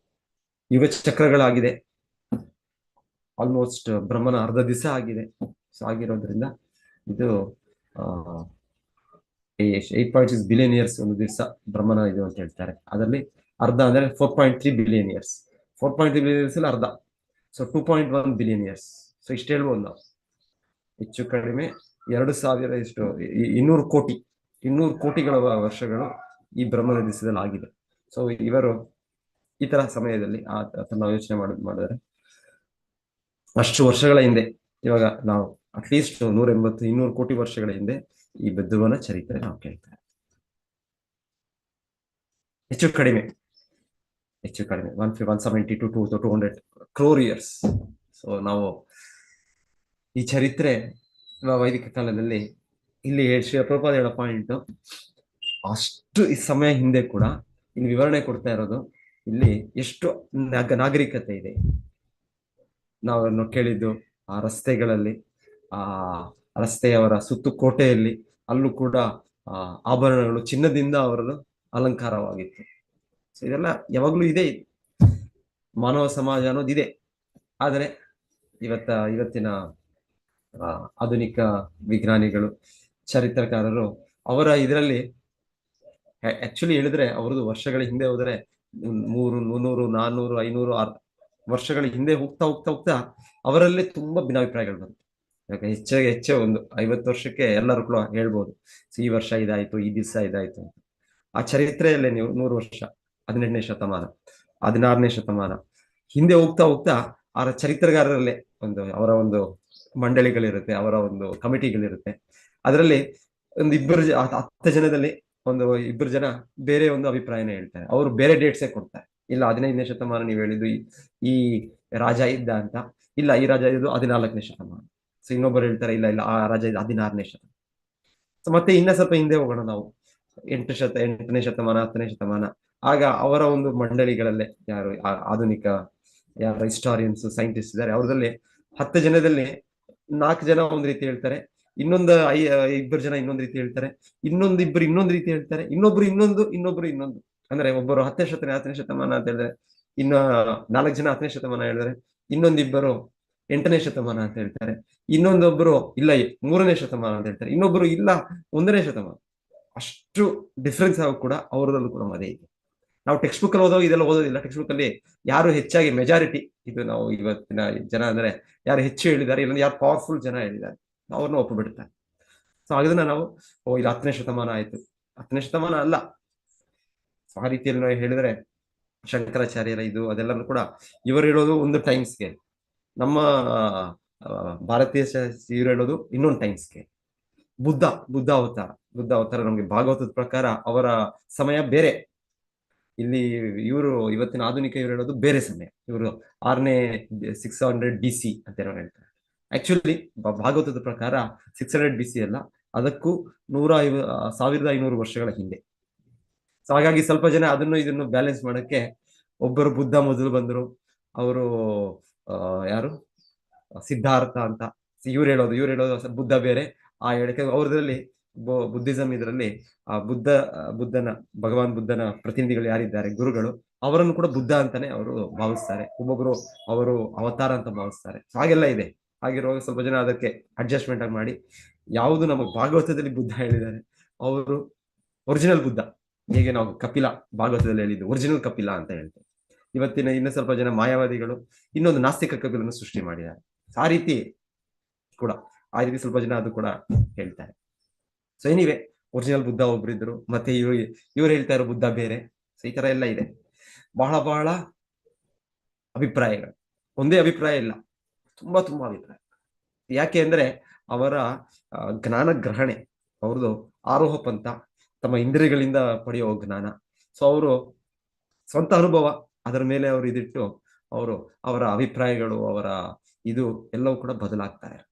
ಯುಗ ಚಕ್ರಗಳಾಗಿದೆ. ಆಲ್ಮೋಸ್ಟ್ ಬ್ರಹ್ಮನ ಅರ್ಧ ದಿವಸ ಆಗಿದೆ. ಸೊ ಆಗಿರೋದ್ರಿಂದ ಇದು 8.6 ಬಿಲಿಯನ್ ಇಯರ್ಸ್ ಒಂದು ದಿವಸ ಬ್ರಹ್ಮನ ಇದು ಅಂತ ಹೇಳ್ತಾರೆ. ಅದರಲ್ಲಿ ಅರ್ಧ ಅಂದ್ರೆ 4.3 ಬಿಲಿಯನ್ ಇಯರ್ಸ್. 4.3 ಬಿಲಿಯನ್ ಇಯರ್ಸ್ ಅಲ್ಲಿ ಅರ್ಧ, ಸೊ 2.1 ಬಿಲಿಯನ್ ಇಯರ್ಸ್. ಸೊ ಇಷ್ಟು ಹೇಳ್ಬೋದು ನಾವು. ಹೆಚ್ಚು ಕಡಿಮೆ 2000 ಎಷ್ಟು 200 ಕೋಟಿಗಳ ವರ್ಷಗಳು ಈ ಬ್ರಹ್ಮನ ದಿವಸದಲ್ಲಿ ಆಗಿದೆ. ಸೊ ಇವರು ಈ ತರ ಸಮಯದಲ್ಲಿ ನಾವು ಯೋಚನೆ ಮಾಡಿದ್ರೆ ಅಷ್ಟು ವರ್ಷಗಳ ಹಿಂದೆ, ಇವಾಗ ನಾವು ಅಟ್ಲೀಸ್ಟ್ 180-200 ಕೋಟಿ ವರ್ಷಗಳ ಹಿಂದೆ ಈ ಧ್ರುವನ ಚರಿತ್ರೆ ನಾವು ಕೇಳ್ತಾರೆ. ಹೆಚ್ಚು ಕಡಿಮೆ 170 to 200 crore years. ಸೊ ನಾವು ಈ ಚರಿತ್ರೆ ವೈದಿಕ ಕಾಲದಲ್ಲಿ ಇಲ್ಲಿ ಶ್ರೀ ಪ್ರಭುಪಾದ ಹೇಳೋ ಪಾಯಿಂಟ್, ಅಷ್ಟು ಈ ಸಮಯ ಹಿಂದೆ ಕೂಡ ಇಲ್ಲಿ ವಿವರಣೆ ಕೊಡ್ತಾ ಇರೋದು, ಇಲ್ಲಿ ಎಷ್ಟು ನಾಗರಿಕತೆ ಇದೆ. ನಾವು ಕೇಳಿದ್ದು ಆ ರಸ್ತೆಗಳಲ್ಲಿ, ಆ ರಸ್ತೆಯವರ ಸುತ್ತು ಕೋಟೆಯಲ್ಲಿ, ಅಲ್ಲೂ ಕೂಡ ಆಭರಣಗಳು ಚಿನ್ನದಿಂದ ಅವರನ್ನು ಅಲಂಕಾರವಾಗಿತ್ತು. ಸೊ ಇದೆಲ್ಲ ಯಾವಾಗ್ಲೂ ಇದೆ, ಮಾನವ ಸಮಾಜ ಅನ್ನೋದು ಇದೆ. ಆದರೆ ಇವತ್ತಿನ ಆಧುನಿಕ ವಿಜ್ಞಾನಿಗಳು, ಚರಿತ್ರಕಾರರು ಅವರ ಇದರಲ್ಲಿ ಆಕ್ಚುಲಿ ಹೇಳಿದ್ರೆ ಅವ್ರದ್ದು ವರ್ಷಗಳ ಹಿಂದೆ ಹೋದ್ರೆ 300, 300, 400, 500 ವರ್ಷಗಳ ಹಿಂದೆ ಹೋಗ್ತಾ ಅವರಲ್ಲೇ ತುಂಬಾ ಭಿನ್ನಾಭಿಪ್ರಾಯಗಳು ಬಂತು. ಹೆಚ್ಚೆ ಒಂದು 50 ವರ್ಷಕ್ಕೆ ಎಲ್ಲರೂ ಕೂಡ ಹೇಳ್ಬೋದು, ಈ ವರ್ಷ ಇದಾಯ್ತು, ಈ ದಿವಸ ಇದಾಯ್ತು ಅಂತ. ಆ ಚರಿತ್ರೆಯಲ್ಲೇ ನೀವು 100 ವರ್ಷ, 18ನೇ ಶತಮಾನ, 16ನೇ ಶತಮಾನ ಹಿಂದೆ ಹೋಗ್ತಾ ಆ ಚರಿತ್ರಗಾರರಲ್ಲೇ ಅವರ ಒಂದು ಮಂಡಳಿಗಳಿರುತ್ತೆ, ಅವರ ಒಂದು ಕಮಿಟಿಗಳಿರುತ್ತೆ. ಅದರಲ್ಲಿ ಒಂದು 10 ಜನದಲ್ಲಿ 2 ಜನ ಬೇರೆ ಒಂದು ಅಭಿಪ್ರಾಯನೇ ಹೇಳ್ತಾರೆ. ಅವರು ಬೇರೆ ಡೇಟ್ಸೇ ಕೊಡ್ತಾರೆ. ಇಲ್ಲ 15ನೇ ಶತಮಾನ ನೀವು ಹೇಳಿದ್ದು ಈ ರಾಜ ಇದ್ದ ಅಂತ, ಇಲ್ಲ ಈ ರಾಜ ಇದ್ದು 14ನೇ ಶತಮಾನ. ಸೊ ಇನ್ನೊಬ್ಬರು ಹೇಳ್ತಾರೆ ಇಲ್ಲ ಆ ರಾಜ ಇದು 16ನೇ ಶತಮಾನ. ಸೊ ಮತ್ತೆ ಇನ್ನ ಸ್ವಲ್ಪ ಹಿಂದೆ ಹೋಗೋಣ ನಾವು, 8ನೇ ಶತಮಾನ, 10ನೇ ಶತಮಾನ. ಆಗ ಅವರ ಒಂದು ಮಂಡಳಿಗಳಲ್ಲೇ ಯಾರು ಆಧುನಿಕ ಯಾರು ಹಿಸ್ಟಾರಿಯನ್ಸ್, ಸೈಂಟಿಸ್ಟ್ ಇದ್ದಾರೆ, ಅವ್ರದಲ್ಲಿ 10 ಜನದಲ್ಲಿ 4 ಜನ ಒಂದ್ ರೀತಿ ಹೇಳ್ತಾರೆ, ಇನ್ನೊಂದು 2 ಜನ ಇನ್ನೊಂದ್ ರೀತಿ ಹೇಳ್ತಾರೆ, ಇಬ್ಬರು ಇನ್ನೊಂದ್ ರೀತಿ ಹೇಳ್ತಾರೆ, ಇನ್ನೊಬ್ರು ಇನ್ನೊಂದು. ಅಂದ್ರೆ ಒಬ್ಬರು 10ನೇ ಶತಮಾನ ಅಂತ ಹೇಳಿದ್ರೆ, ಇನ್ನ 4 ಜನ 10ನೇ ಶತಮಾನ ಹೇಳಿದ್ರೆ, ಇನ್ನೊಂದಿಬ್ಬರು 8ನೇ ಶತಮಾನ ಅಂತ ಹೇಳ್ತಾರೆ, ಇನ್ನೊಂದೊಬ್ರು ಇಲ್ಲ 3ನೇ ಶತಮಾನ ಅಂತ ಹೇಳ್ತಾರೆ, ಇನ್ನೊಬ್ರು ಇಲ್ಲ 1ನೇ ಶತಮಾನ. ಅಷ್ಟು ಡಿಫ್ರೆನ್ಸ್ ಆಗ ಕೂಡ ಅವರಲ್ಲೂ ಕೂಡ ಅದೇ ಇದೆ. ನಾವು ಟೆಕ್ಸ್ಟ್ ಬುಕ್ ಅಲ್ಲಿ ಇದೆಲ್ಲ ಓದೋದಿಲ್ಲ. ಟೆಕ್ಸ್ಟ್ ಬುಕ್ ಅಲ್ಲಿ ಯಾರು ಹೆಚ್ಚಾಗಿ ಮೆಜಾರಿಟಿ, ಇದು ನಾವು ಇವತ್ತಿನ ಜನ ಅಂದ್ರೆ ಯಾರು ಹೆಚ್ಚು ಹೇಳಿದ್ದಾರೆ, ಇಲ್ಲ ಯಾರು ಪವರ್ಫುಲ್ ಜನ ಹೇಳಿದ್ದಾರೆ, ಅವ್ರನ್ನ ಒಪ್ಪಿಬಿಡ್ತಾರೆ. ಸೊ ಅದನ್ನ ನಾವು ಇಲ್ಲಿ 10ನೇ ಶತಮಾನ ಆಯ್ತು, 10ನೇ ಶತಮಾನ ಅಲ್ಲ. ಆ ರೀತಿಯಲ್ಲಿ ನಾವು ಹೇಳಿದ್ರೆ ಶಂಕರಾಚಾರ್ಯರ ಇದು ಅದೆಲ್ಲರೂ ಕೂಡ ಇವರು ಹೇಳೋದು ಒಂದು ಟೈಮ್ ಸ್ಕೇಲ್, ನಮ್ಮ ಭಾರತೀಯ ಇವರು ಹೇಳೋದು ಇನ್ನೊಂದು ಟೈಮ್ ಸ್ಕೇಲ್. ಬುದ್ಧ ಅವತಾರ ನಮ್ಗೆ ಭಾಗವತದ ಪ್ರಕಾರ ಅವರ ಸಮಯ ಬೇರೆ. ಇಲ್ಲಿ ಇವರು ಇವತ್ತಿನ ಆಧುನಿಕ ಇವರು ಹೇಳೋದು ಬೇರೆ ಸಮಯ. ಇವರು 600 BC ಅಂತ ಹೇಳ್ತಾರೆ. ಆಕ್ಚುಲಿ ಭಾಗವತದ ಪ್ರಕಾರ 600 BC ಅಲ್ಲ, ಅದಕ್ಕೂ 1500 ವರ್ಷಗಳ ಹಿಂದೆ. ಸೊ ಹಾಗಾಗಿ ಸ್ವಲ್ಪ ಜನ ಇದನ್ನು ಬ್ಯಾಲೆನ್ಸ್ ಮಾಡಕ್ಕೆ ಒಬ್ಬರು ಬುದ್ಧ ಮೊದಲು ಬಂದರು, ಅವರು ಯಾರು ಸಿದ್ಧಾರ್ಥ ಅಂತ. ಇವ್ರು ಹೇಳೋದು ಬುದ್ಧ ಬೇರೆ. ಆ ಹೇಳಿಕೆ ಅವ್ರದ್ರಲ್ಲಿ ಬುದ್ಧಿಸಂ ಇದರಲ್ಲಿ ಆ ಭಗವಾನ್ ಬುದ್ಧನ ಪ್ರತಿನಿಧಿಗಳು ಯಾರಿದ್ದಾರೆ, ಗುರುಗಳು, ಅವರನ್ನು ಕೂಡ ಬುದ್ಧ ಅಂತಾನೆ ಅವರು ಭಾವಿಸ್ತಾರೆ. ಒಬ್ಬೊಬ್ರು ಅವರು ಅವತಾರ ಅಂತ ಭಾವಿಸ್ತಾರೆ. ಹಾಗೆಲ್ಲ ಇದೆ. ಹಾಗಿರುವಾಗ ಸ್ವಲ್ಪ ಜನ ಅದಕ್ಕೆ ಅಡ್ಜಸ್ಟ್ಮೆಂಟ್ ಆಗಿ ಮಾಡಿ, ಯಾವುದು ನಮಗೆ ಭಾಗವತದಲ್ಲಿ ಬುದ್ಧ ಹೇಳಿದ್ದಾರೆ ಅವರು ಒರಿಜಿನಲ್ ಬುದ್ಧ, ಹೇಗೆ ನಾವು ಕಪಿಲ ಭಾಗವತದಲ್ಲಿ ಹೇಳಿದ್ದು ಒರಿಜಿನಲ್ ಕಪಿಲ ಅಂತ ಹೇಳ್ತೇವೆ. ಇವತ್ತಿನ ಇನ್ನು ಸ್ವಲ್ಪ ಜನ ಮಾಯಾವಾದಿಗಳು ಇನ್ನೊಂದು ನಾಸ್ತಿಕ ಕಪಿಲನ್ನು ಸೃಷ್ಟಿ ಮಾಡಿದ್ದಾರೆ. ಆ ರೀತಿ ಸ್ವಲ್ಪ ಜನ ಅದು ಕೂಡ ಹೇಳ್ತಾರೆ. ಸೊ ಏನಿವೆ, ಒರಿಜಿನಲ್ ಬುದ್ಧ ಒಬ್ರಿದ್ರು, ಮತ್ತೆ ಇವ್ರು ಹೇಳ್ತಾ ಇರೋ ಬುದ್ಧ ಬೇರೆ. ಸೊ ಈ ತರ ಎಲ್ಲ ಇದೆ. ಬಹಳ ಅಭಿಪ್ರಾಯಗಳು, ಒಂದೇ ಅಭಿಪ್ರಾಯ ಇಲ್ಲ, ತುಂಬಾ ಅಭಿಪ್ರಾಯ. ಯಾಕೆ ಅಂದ್ರೆ ಅವರ ಜ್ಞಾನ ಗ್ರಹಣೆ, ಅವ್ರದ್ದು ಆರೋಹ ಪಂಥ, ತಮ್ಮ ಇಂದ್ರಿಯಗಳಿಂದ ಪಡೆಯುವ ಜ್ಞಾನ. ಸೊ ಅವರು ಸ್ವಂತ ಅನುಭವ, ಅದರ ಮೇಲೆ ಅವರು ಇದಿಟ್ಟು ಅವರ ಅಭಿಪ್ರಾಯಗಳು, ಅವರ ಇದು ಎಲ್ಲವೂ ಕೂಡ ಬದಲಾಗ್ತಾ ಇರುತ್ತೆ.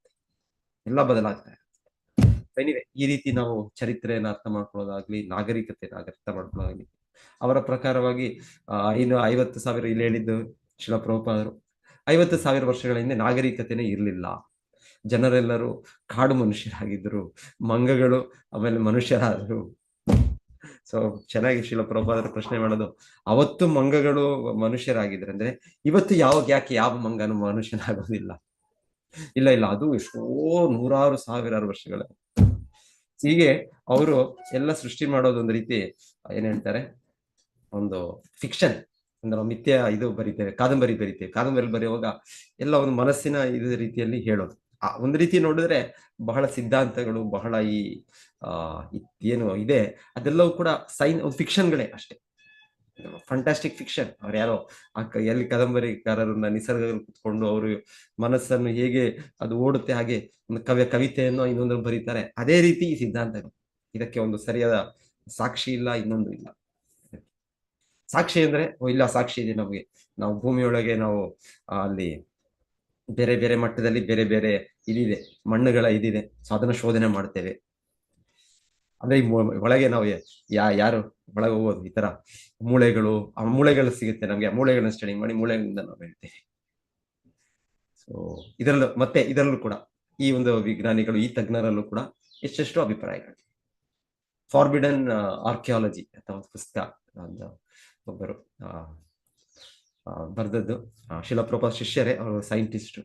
ಏನಿವೆ, ಈ ರೀತಿ ನಾವು ಚರಿತ್ರೆಯನ್ನು ಅರ್ಥ ಮಾಡ್ಕೊಳ್ಳೋದಾಗ್ಲಿ, ನಾಗರಿಕತೆಯನ್ನು ಅರ್ಥ ಮಾಡ್ಕೊಳ್ಳೋದಾಗ್ಲಿ, ಅವರ ಪ್ರಕಾರವಾಗಿ 50,000 ಇಲ್ಲಿ ಹೇಳಿದ್ದು ಶಿಲ ಪ್ರಭುಪಾದರು, 50,000 ವರ್ಷಗಳ ಹಿಂದೆ ನಾಗರಿಕತೆನೇ ಇರಲಿಲ್ಲ. ಜನರೆಲ್ಲರೂ ಕಾಡು ಮನುಷ್ಯರಾಗಿದ್ರು, ಮಂಗಗಳು ಆಮೇಲೆ ಮನುಷ್ಯರಾದರು. ಸೊ ಚೆನ್ನಾಗಿ ಶಿಲ ಪ್ರಭುಪಾದರು ಪ್ರಶ್ನೆ ಮಾಡೋದು, ಅವತ್ತು ಮಂಗಗಳು ಮನುಷ್ಯರಾಗಿದ್ರೆ ಅಂದ್ರೆ ಇವತ್ತು ಯಾಕೆ ಯಾವ ಮಂಗನು ಮನುಷ್ಯನಾಗೋದಿಲ್ಲ? ಇಲ್ಲ ಅದು ಎಷ್ಟೋ 100,000 ವರ್ಷಗಳ. ಹೀಗೆ ಅವರು ಎಲ್ಲ ಸೃಷ್ಟಿ ಮಾಡೋದು ಒಂದು ರೀತಿ ಏನ್ ಹೇಳ್ತಾರೆ, ಒಂದು ಫಿಕ್ಷನ್ ಅಂದ್ರೆ ಮಿಥ್ಯ ಇದು ಬರೀತೇವೆ, ಕಾದಂಬರಿ ಬರೀತೇವೆ. ಕಾದಂಬರಿ ಬರೆಯುವಾಗ ಎಲ್ಲ ಒಂದು ಮನಸ್ಸಿನ ಇದು ರೀತಿಯಲ್ಲಿ ಹೇಳೋದು. ಒಂದು ರೀತಿ ನೋಡಿದ್ರೆ ಬಹಳ ಸಿದ್ಧಾಂತಗಳು, ಬಹಳ ಈ ಏನು ಇದೆ ಅದೆಲ್ಲವೂ ಕೂಡ ಫಿಕ್ಷನ್ಗಳೇ ಅಷ್ಟೇ, ಫಂಟಾಸ್ಟಿಕ್ ಫಿಕ್ಷನ್. ಅವ್ರು ಯಾರೋ ಎಲ್ಲಿ ಕಾದಂಬರಿಕಾರರನ್ನ ನಿಸರ್ಗದಲ್ಲಿ ಕುತ್ಕೊಂಡು ಅವರು ಮನಸ್ಸನ್ನು ಹೇಗೆ ಅದು ಓಡುತ್ತೆ ಹಾಗೆ ಒಂದು ಕವಿತೆಯನ್ನು ಇನ್ನೊಂದು ಬರೀತಾರೆ, ಅದೇ ರೀತಿ ಈ ಸಿದ್ಧಾಂತಗಳು. ಇದಕ್ಕೆ ಒಂದು ಸರಿಯಾದ ಸಾಕ್ಷಿ ಇಲ್ಲ, ಇನ್ನೊಂದು ಇಲ್ಲ. ಸಾಕ್ಷಿ ಅಂದ್ರೆ ಇಲ್ಲ ಸಾಕ್ಷಿ ಇದೆ ನಮಗೆ, ನಾವು ಭೂಮಿಯೊಳಗೆ ನಾವು ಅಲ್ಲಿ ಬೇರೆ ಬೇರೆ ಮಟ್ಟದಲ್ಲಿ ಬೇರೆ ಬೇರೆ ಇದಿದೆ, ಮಣ್ಣುಗಳ ಇದಿದೆ, ಸೊ ಅದನ್ನ ಶೋಧನೆ ಮಾಡ್ತೇವೆ. ಅಂದ್ರೆ ಈ ಒಳಗೆ ನಾವು ಯಾರು ಒಳಗೆ ಹೋಗೋದು ಈ ತರ ಮೂಳೆಗಳು ಸಿಗುತ್ತೆ ನಮ್ಗೆ, ಮೂಳೆಗಳನ್ನ ಸ್ಟಡಿ ಮಾಡಿ ಮೂಳೆಗಳಿಂದ ನಾವು ಹೇಳ್ತೇವೆ. ಸೊ ಇದರಲ್ಲೂ ಕೂಡ ಈ ಒಂದು ವಿಜ್ಞಾನಿಗಳು, ಈ ತಜ್ಞರಲ್ಲೂ ಕೂಡ ಎಷ್ಟೆಷ್ಟು ಅಭಿಪ್ರಾಯಗಳು. ಫಾರ್ಬಿಡನ್ ಆರ್ಕಿಯಾಲಜಿ ಅಂತ ಒಂದು ಪುಸ್ತಕ ಒಬ್ಬರು ಬರ್ದದ್ದು, ಶಿಲಾ ಶಿಷ್ಯರೇ, ಅವರು ಸೈಂಟಿಸ್ಟ್,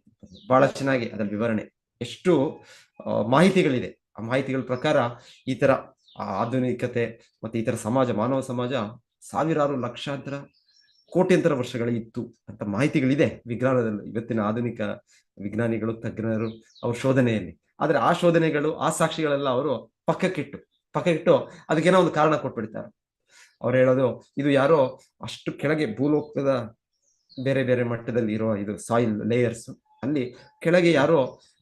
ಬಹಳ ಚೆನ್ನಾಗಿ ಅದರ ವಿವರಣೆ, ಎಷ್ಟು ಮಾಹಿತಿಗಳಿದೆ. ಆ ಮಾಹಿತಿಗಳ ಪ್ರಕಾರ ಈ ತರ ಆಧುನಿಕತೆ ಮತ್ತೆ ಈ ತರ ಮಾನವ ಸಮಾಜ ಸಾವಿರಾರು ಲಕ್ಷಾಂತರ ಕೋಟ್ಯಂತರ ವರ್ಷಗಳೇ ಇತ್ತು ಅಂತ ಮಾಹಿತಿಗಳಿದೆ ವಿಜ್ಞಾನದಲ್ಲಿ. ಇವತ್ತಿನ ಆಧುನಿಕ ವಿಜ್ಞಾನಿಗಳು, ತಜ್ಞರು ಅವ್ರ ಶೋಧನೆಯಲ್ಲಿ. ಆದ್ರೆ ಆ ಶೋಧನೆಗಳು, ಆ ಸಾಕ್ಷಿಗಳೆಲ್ಲ ಅವರು ಪಕ್ಕಕ್ಕಿಟ್ಟು ಅದಕ್ಕೇನೋ ಒಂದು ಕಾರಣ ಕೊಟ್ಬಿಡ್ತಾರೆ. ಅವ್ರು ಹೇಳೋದು, ಇದು ಯಾರೋ ಅಷ್ಟು ಕೆಳಗೆ ಭೂಲೋಕದ ಬೇರೆ ಬೇರೆ ಮಟ್ಟದಲ್ಲಿ ಇರೋ ಇದು ಸಾಯಿಲ್ ಲೇಯರ್ಸ್, ಅಲ್ಲಿ ಕೆಳಗೆ ಯಾರೋ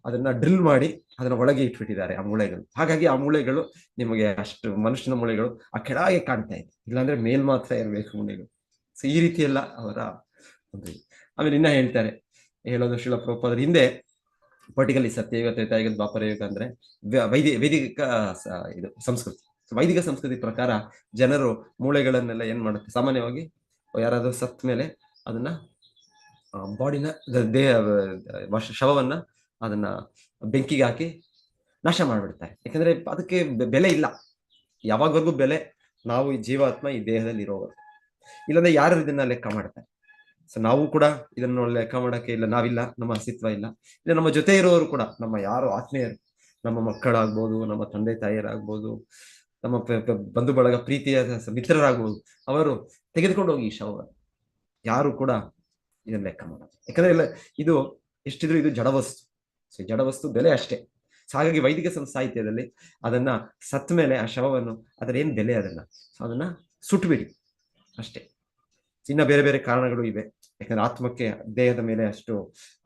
ಅದನ್ನ ಡ್ರಿಲ್ ಮಾಡಿ ಅದನ್ನ ಒಳಗೆ ಇಟ್ಬಿಟ್ಟಿದ್ದಾರೆ ಆ ಮೂಳೆಗಳು. ಹಾಗಾಗಿ ಆ ಮೂಳೆಗಳು ನಿಮಗೆ ಅಷ್ಟು ಮನುಷ್ಯನ ಮೂಳೆಗಳು ಆ ಕೆಳಗೆ ಕಾಣ್ತಾ ಇದೆ, ಇಲ್ಲಾಂದ್ರೆ ಮೇಲ್ ಮಾತ್ರ ಇರಬೇಕು ಮೂಳೆಗಳು. ಸೊ ಈ ರೀತಿ ಎಲ್ಲ ಅವರ ಒಂದು. ಆಮೇಲೆ ಇನ್ನ ಹೇಳೋದು ಶಿಲಾ ಪ್ರಭುಪಾದರ ಹಿಂದೆ ಪರ್ಟಿಕಲಿ ಸತ್ಯಯುಗ, ತ್ರೇತಾಯುಗ, ದ್ವಾಪರ ಯುಗ ಅಂದ್ರೆ ವೈದಿಕ ಇದು ಸಂಸ್ಕೃತಿ. ವೈದಿಕ ಸಂಸ್ಕೃತಿ ಪ್ರಕಾರ ಜನರು ಮೂಳೆಗಳನ್ನೆಲ್ಲ ಏನ್ ಮಾಡುತ್ತೆ, ಸಾಮಾನ್ಯವಾಗಿ ಯಾರಾದ್ರೂ ಸತ್ ಮೇಲೆ ಅದನ್ನ ಬಾಡಿನ ಶವವನ್ನ ಅದನ್ನ ಬೆಂಕಿಗೆ ಹಾಕಿ ನಾಶ ಮಾಡ್ಬಿಡ್ತಾರೆ. ಯಾಕಂದ್ರೆ ಅದಕ್ಕೆ ಬೆಲೆ ಇಲ್ಲ, ಯಾವಾಗವರೆಗೂ ಬೆಲೆ ನಾವು ಈ ಜೀವಾತ್ಮ ಈ ದೇಹದಲ್ಲಿ ಇರೋವರೆಗೂ. ಇಲ್ಲಾಂದ್ರೆ ಯಾರು ಇದನ್ನ ಲೆಕ್ಕ ಮಾಡ್ತಾರೆ. ಸೊ ನಾವು ಕೂಡ ಇದನ್ನ ಲೆಕ್ಕ ಮಾಡಕ್ಕೆ ಇಲ್ಲ, ನಾವಿಲ್ಲ, ನಮ್ಮ ಅಸ್ತಿತ್ವ ಇಲ್ಲ. ಇಲ್ಲ ನಮ್ಮ ಜೊತೆ ಇರೋರು ಕೂಡ, ನಮ್ಮ ಯಾರು ಆತ್ಮೀಯರು, ನಮ್ಮ ಮಕ್ಕಳಾಗ್ಬೋದು, ನಮ್ಮ ತಂದೆ ತಾಯಿಯರಾಗ್ಬೋದು, ನಮ್ಮ ಬಂಧು ಬಳಗ ಪ್ರೀತಿಯ ಮಿತ್ರರಾಗ್ಬೋದು, ಅವರು ತೆಗೆದುಕೊಂಡು ಹೋಗಿ ಈ ಶವ, ಯಾರು ಕೂಡ ಇದನ್ನ ಲೆಕ್ಕ ಮಾಡೋದು. ಯಾಕಂದ್ರೆ ಇಲ್ಲ, ಇದು ಎಷ್ಟಿದ್ರು ಇದು ಜಡವಸ್ತು. ಸೊ ಜಡವಸ್ತು ಬೆಲೆ ಅಷ್ಟೇ. ಸೊ ಹಾಗಾಗಿ ವೈದಿಕ ಸಾಹಿತ್ಯದಲ್ಲಿ ಅದನ್ನ ಸತ್ ಮೇಲೆ ಆ ಶವವನ್ನು, ಅದರ ಏನ್ ಬೆಲೆ ಅದನ್ನ ಸುಟ್ಬಿಡಿ ಅಷ್ಟೇ. ಇನ್ನ ಬೇರೆ ಬೇರೆ ಕಾರಣಗಳು ಇವೆ. ಯಾಕಂದ್ರೆ ಆತ್ಮಕ್ಕೆ ದೇಹದ ಮೇಲೆ ಅಷ್ಟು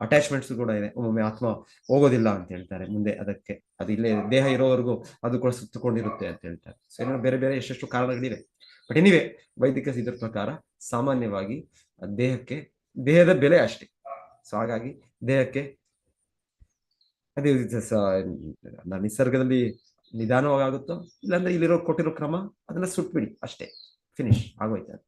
ಅಟ್ಯಾಚ್ಮೆಂಟ್ಸ್ ಕೂಡ ಇದೆ. ಒಮ್ಮೊಮ್ಮೆ ಆತ್ಮ ಹೋಗೋದಿಲ್ಲ ಅಂತ ಹೇಳ್ತಾರೆ ಮುಂದೆ, ಅದಕ್ಕೆ ಅದು ಇಲ್ಲೇ ದೇಹ ಇರೋವರೆಗೂ ಅದು ಕೂಡ ಸುತ್ತಕೊಂಡಿರುತ್ತೆ ಅಂತ ಹೇಳ್ತಾರೆ. ಸೊ ಏನೋ ಬೇರೆ ಬೇರೆ ಎಷ್ಟೆಷ್ಟು ಕಾರಣಗಳಿವೆ. ಬಟ್ ಎನಿವೆ ವೈದಿಕ ಇದ್ರ ಪ್ರಕಾರ ಸಾಮಾನ್ಯವಾಗಿ ದೇಹದ ಬೆಲೆ ಅಷ್ಟೇ. ಸೊ ಹಾಗಾಗಿ ದೇಹಕ್ಕೆ ಅದೇ ನಿಸರ್ಗದಲ್ಲಿ ನಿಧಾನವಾಗುತ್ತೋ, ಇಲ್ಲಾಂದ್ರೆ ಇಲ್ಲಿರೋ ಕೊಟ್ಟಿರೋ ಕ್ರಮ ಅದನ್ನ ಸುಟ್ಬಿಡಿ ಅಷ್ಟೇ, ಫಿನಿಶ್ ಆಗೋಯ್ತು.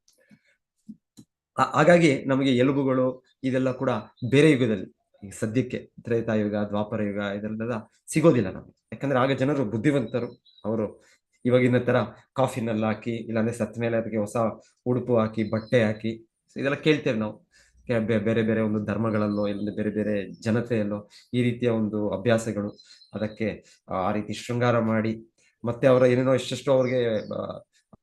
ಹಾಗಾಗಿ ನಮಗೆ ಎಲುಬುಗಳು ಇದೆಲ್ಲ ಕೂಡ ಬೇರೆ ಯುಗದಲ್ಲಿ, ಈಗ ಸದ್ಯಕ್ಕೆ ತ್ರೇತಾಯುಗ, ದ್ವಾಪರ ಯುಗ ಇದೆಲ್ಲ ಸಿಗೋದಿಲ್ಲ ನಮಗೆ. ಯಾಕಂದ್ರೆ ಆಗ ಜನರು ಬುದ್ಧಿವಂತರು, ಅವರು ಇವಾಗಿನ ತರ ಕಾಫಿನೆಲ್ಲ ಹಾಕಿ, ಇಲ್ಲಾಂದ್ರೆ ಸತ್ ಮೇಲೆ ಅದಕ್ಕೆ ಹೊಸ ಉಡುಪು ಹಾಕಿ, ಬಟ್ಟೆ ಹಾಕಿ, ಇದೆಲ್ಲ ಕೇಳ್ತೇವೆ ನಾವು. ಬೇರೆ ಬೇರೆ ಒಂದು ಧರ್ಮಗಳಲ್ಲೋ ಇಲ್ಲ ಬೇರೆ ಬೇರೆ ಜನತೆಯಲ್ಲೋ ಈ ರೀತಿಯ ಒಂದು ಅಭ್ಯಾಸಗಳು, ಅದಕ್ಕೆ ಆ ರೀತಿ ಶೃಂಗಾರ ಮಾಡಿ, ಮತ್ತೆ ಅವರ ಏನೇನೋ ಎಷ್ಟೆಷ್ಟೋ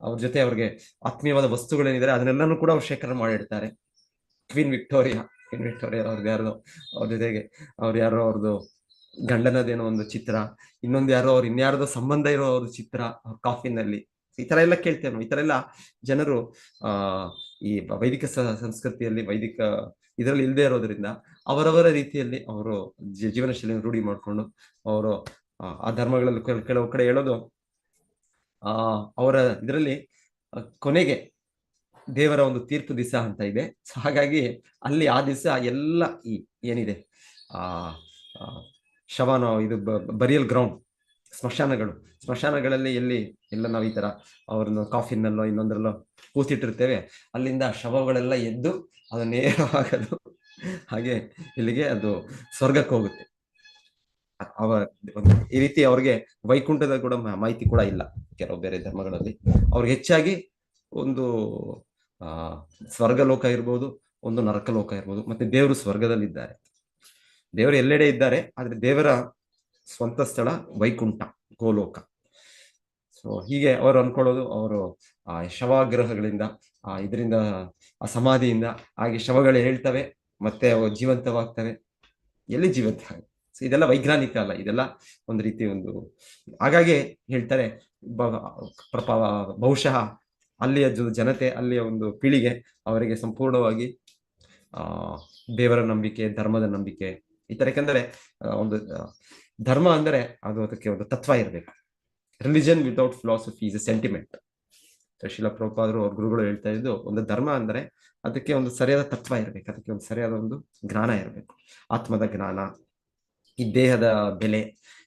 ಅವ್ರ ಜೊತೆ ಅವ್ರಿಗೆ ಆತ್ಮೀಯವಾದ ವಸ್ತುಗಳೇನಿದ್ದಾರೆ ಅದನ್ನೆಲ್ಲನೂ ಕೂಡ ಅವ್ರು ಶೇಖರಣೆ ಮಾಡಿಡ್ತಾರೆ. ಕ್ವೀನ್ ವಿಕ್ಟೋರಿಯಾ ಅವ್ರದ್ದು ಯಾರ್ದೋ, ಅವ್ರ ಜೊತೆಗೆ ಅವ್ರದ್ದು ಗಂಡನದೇನೋ ಒಂದು ಚಿತ್ರ, ಇನ್ನೊಂದು ಇನ್ಯಾರ್ದೋ ಸಂಬಂಧ ಇರೋ ಅವ್ರ ಚಿತ್ರ ಕಾಫಿನಲ್ಲಿ. ಈ ತರ ಎಲ್ಲ ಕೇಳ್ತೇವೆ ನಾವು. ಈ ತರ ಎಲ್ಲ ಜನರು ಈ ವೈದಿಕ ಸಂಸ್ಕೃತಿಯಲ್ಲಿ, ವೈದಿಕ ಇದರಲ್ಲಿ ಇಲ್ಲದೆ ಇರೋದ್ರಿಂದ ಅವರವರ ರೀತಿಯಲ್ಲಿ ಅವರು ಜೀವನ ಶೈಲಿಯನ್ನು ರೂಢಿ ಮಾಡ್ಕೊಂಡು ಅವರು ಆ ಧರ್ಮಗಳಲ್ಲಿ ಕೆಲವು ಕಡೆ ಹೇಳೋದು, ಅವರ ಇದರಲ್ಲಿ ಕೊನೆಗೆ ದೇವರ ಒಂದು ತೀರ್ಪು ದಿವಸ ಅಂತ ಇದೆ. ಸೊ ಹಾಗಾಗಿ ಅಲ್ಲಿ ಆ ದಿವಸ ಎಲ್ಲ ಈ ಏನಿದೆ ಶವನ ಇದು ಬರಿಯಲ್ ಗ್ರೌಂಡ್, ಸ್ಮಶಾನಗಳಲ್ಲಿ ಎಲ್ಲ ನಾವು ಈ ತರ ಅವ್ರನ್ನ ಕಾಫಿನಲ್ಲೋ ಇನ್ನೊಂದ್ರಲ್ಲೋ ಕೂತಿಟ್ಟಿರ್ತೇವೆ. ಅಲ್ಲಿಂದ ಶವಗಳೆಲ್ಲ ಎದ್ದು ಅದು ನೇರವಾಗದು ಹಾಗೆ ಇಲ್ಲಿಗೆ ಅದು ಸ್ವರ್ಗಕ್ಕೆ ಹೋಗುತ್ತೆ. ಈ ರೀತಿ ಅವ್ರಿಗೆ ವೈಕುಂಠದ ಕೂಡ ಮಾಹಿತಿ ಕೂಡ ಇಲ್ಲ. ಕೆಲವು ಬೇರೆ ಧರ್ಮಗಳಲ್ಲಿ ಅವ್ರಿಗೆ ಹೆಚ್ಚಾಗಿ ಒಂದು ಸ್ವರ್ಗಲೋಕ ಇರ್ಬೋದು, ಒಂದು ನರಕಲೋಕ ಇರ್ಬೋದು, ಮತ್ತೆ ದೇವರು ಸ್ವರ್ಗದಲ್ಲಿದ್ದಾರೆ, ದೇವರು ಎಲ್ಲೆಡೆ ಇದ್ದಾರೆ. ಆದ್ರೆ ದೇವರ ಸ್ವಂತ ಸ್ಥಳ ವೈಕುಂಠ, ಗೋಲೋಕ. ಸೊ ಹೀಗೆ ಅವರು ಅನ್ಕೊಳ್ಳೋದು, ಅವರು ಆ ಶವಾಗ್ರಹಗಳಿಂದ ಇದರಿಂದ ಆ ಸಮಾಧಿಯಿಂದ ಹಾಗೆ ಶವಗಳು ಹೇಳ್ತವೆ, ಮತ್ತೆ ಅವು ಜೀವಂತವಾಗ್ತವೆ. ಎಲ್ಲಿ ಜೀವಂತ ಸೊ ಇದೆಲ್ಲ ವೈಜ್ಞಾನಿಕ ಅಲ್ಲ, ಇದೆಲ್ಲ ಒಂದು ರೀತಿ ಒಂದು, ಹಾಗಾಗಿ ಹೇಳ್ತಾರೆ ಬಹುಶಃ ಅಲ್ಲಿಯ ಜನತೆ, ಅಲ್ಲಿಯ ಒಂದು ಪೀಳಿಗೆ ಅವರಿಗೆ ಸಂಪೂರ್ಣವಾಗಿ ದೇವರ ನಂಬಿಕೆ, ಧರ್ಮದ ನಂಬಿಕೆ ಈ ತರ. ಯಾಕಂದ್ರೆ ಒಂದು ಧರ್ಮ ಅಂದ್ರೆ ಅದು ಅದಕ್ಕೆ ಒಂದು ತತ್ವ ಇರಬೇಕು. Religion without philosophy is a sentiment. Srila ಪ್ರಭುಪಾದರು ಅವ್ರ ಗುರುಗಳು ಹೇಳ್ತಾ ಇದ್ದು, ಒಂದು ಧರ್ಮ ಅಂದ್ರೆ ಅದಕ್ಕೆ ಒಂದು ಸರಿಯಾದ ತತ್ವ ಇರಬೇಕು, ಅದಕ್ಕೆ ಒಂದು ಸರಿಯಾದ ಒಂದು ಜ್ಞಾನ ಇರಬೇಕು, ಆತ್ಮದ ಜ್ಞಾನ, ಈ ದೇಹದ ಬೆಲೆ,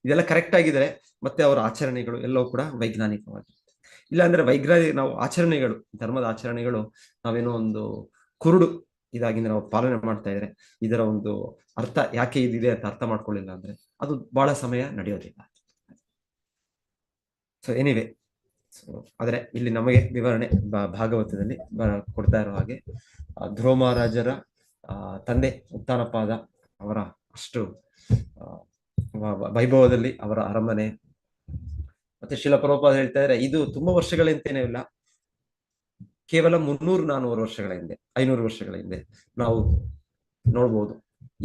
ಇದೆಲ್ಲ ಕರೆಕ್ಟ್ ಆಗಿದ್ರೆ ಮತ್ತೆ ಅವರ ಆಚರಣೆಗಳು ಎಲ್ಲವೂ ಕೂಡ ವೈಜ್ಞಾನಿಕವಾಗಿರುತ್ತೆ. ಇಲ್ಲ ಅಂದ್ರೆ ನಾವು ಆಚರಣೆಗಳು, ಧರ್ಮದ ಆಚರಣೆಗಳು ನಾವೇನೋ ಒಂದು ಕುರುಡು ಇದಾಗಿ ನಾವು ಪಾಲನೆ ಮಾಡ್ತಾ ಇದ್ರೆ, ಇದರ ಒಂದು ಅರ್ಥ ಯಾಕೆ ಇದಿದೆ ಅಂತ ಅರ್ಥ ಮಾಡ್ಕೊಳ್ಳಿಲ್ಲ ಅಂದ್ರೆ ಅದು ಬಹಳ ಸಮಯ ನಡೆಯೋದಿಲ್ಲ. ಸೊ ಎನಿವೆ, ಆದ್ರೆ ಇಲ್ಲಿ ನಮಗೆ ವಿವರಣೆ ಭಾಗವತದಲ್ಲಿ ಕೊಡ್ತಾ ಇರೋ ಹಾಗೆ ಧ್ರುವ ಮಹಾರಾಜರ ತಂದೆ ಉತ್ತಾನಪಾದ ಅವರ ಅಷ್ಟು ವೈಭವದಲ್ಲಿ ಅವರ ಅರಮನೆ, ಮತ್ತೆ ಶ್ರೀಲ ಪ್ರಭುಪಾದ ಹೇಳ್ತಾ ಇದ್ರೆ ಇದು ತುಂಬಾ ವರ್ಷಗಳಂತೇನೇ ಇಲ್ಲ, ಕೇವಲ 300-400 ವರ್ಷಗಳ ಹಿಂದೆ, 500 ವರ್ಷಗಳ ಹಿಂದೆ ನಾವು ನೋಡ್ಬೋದು.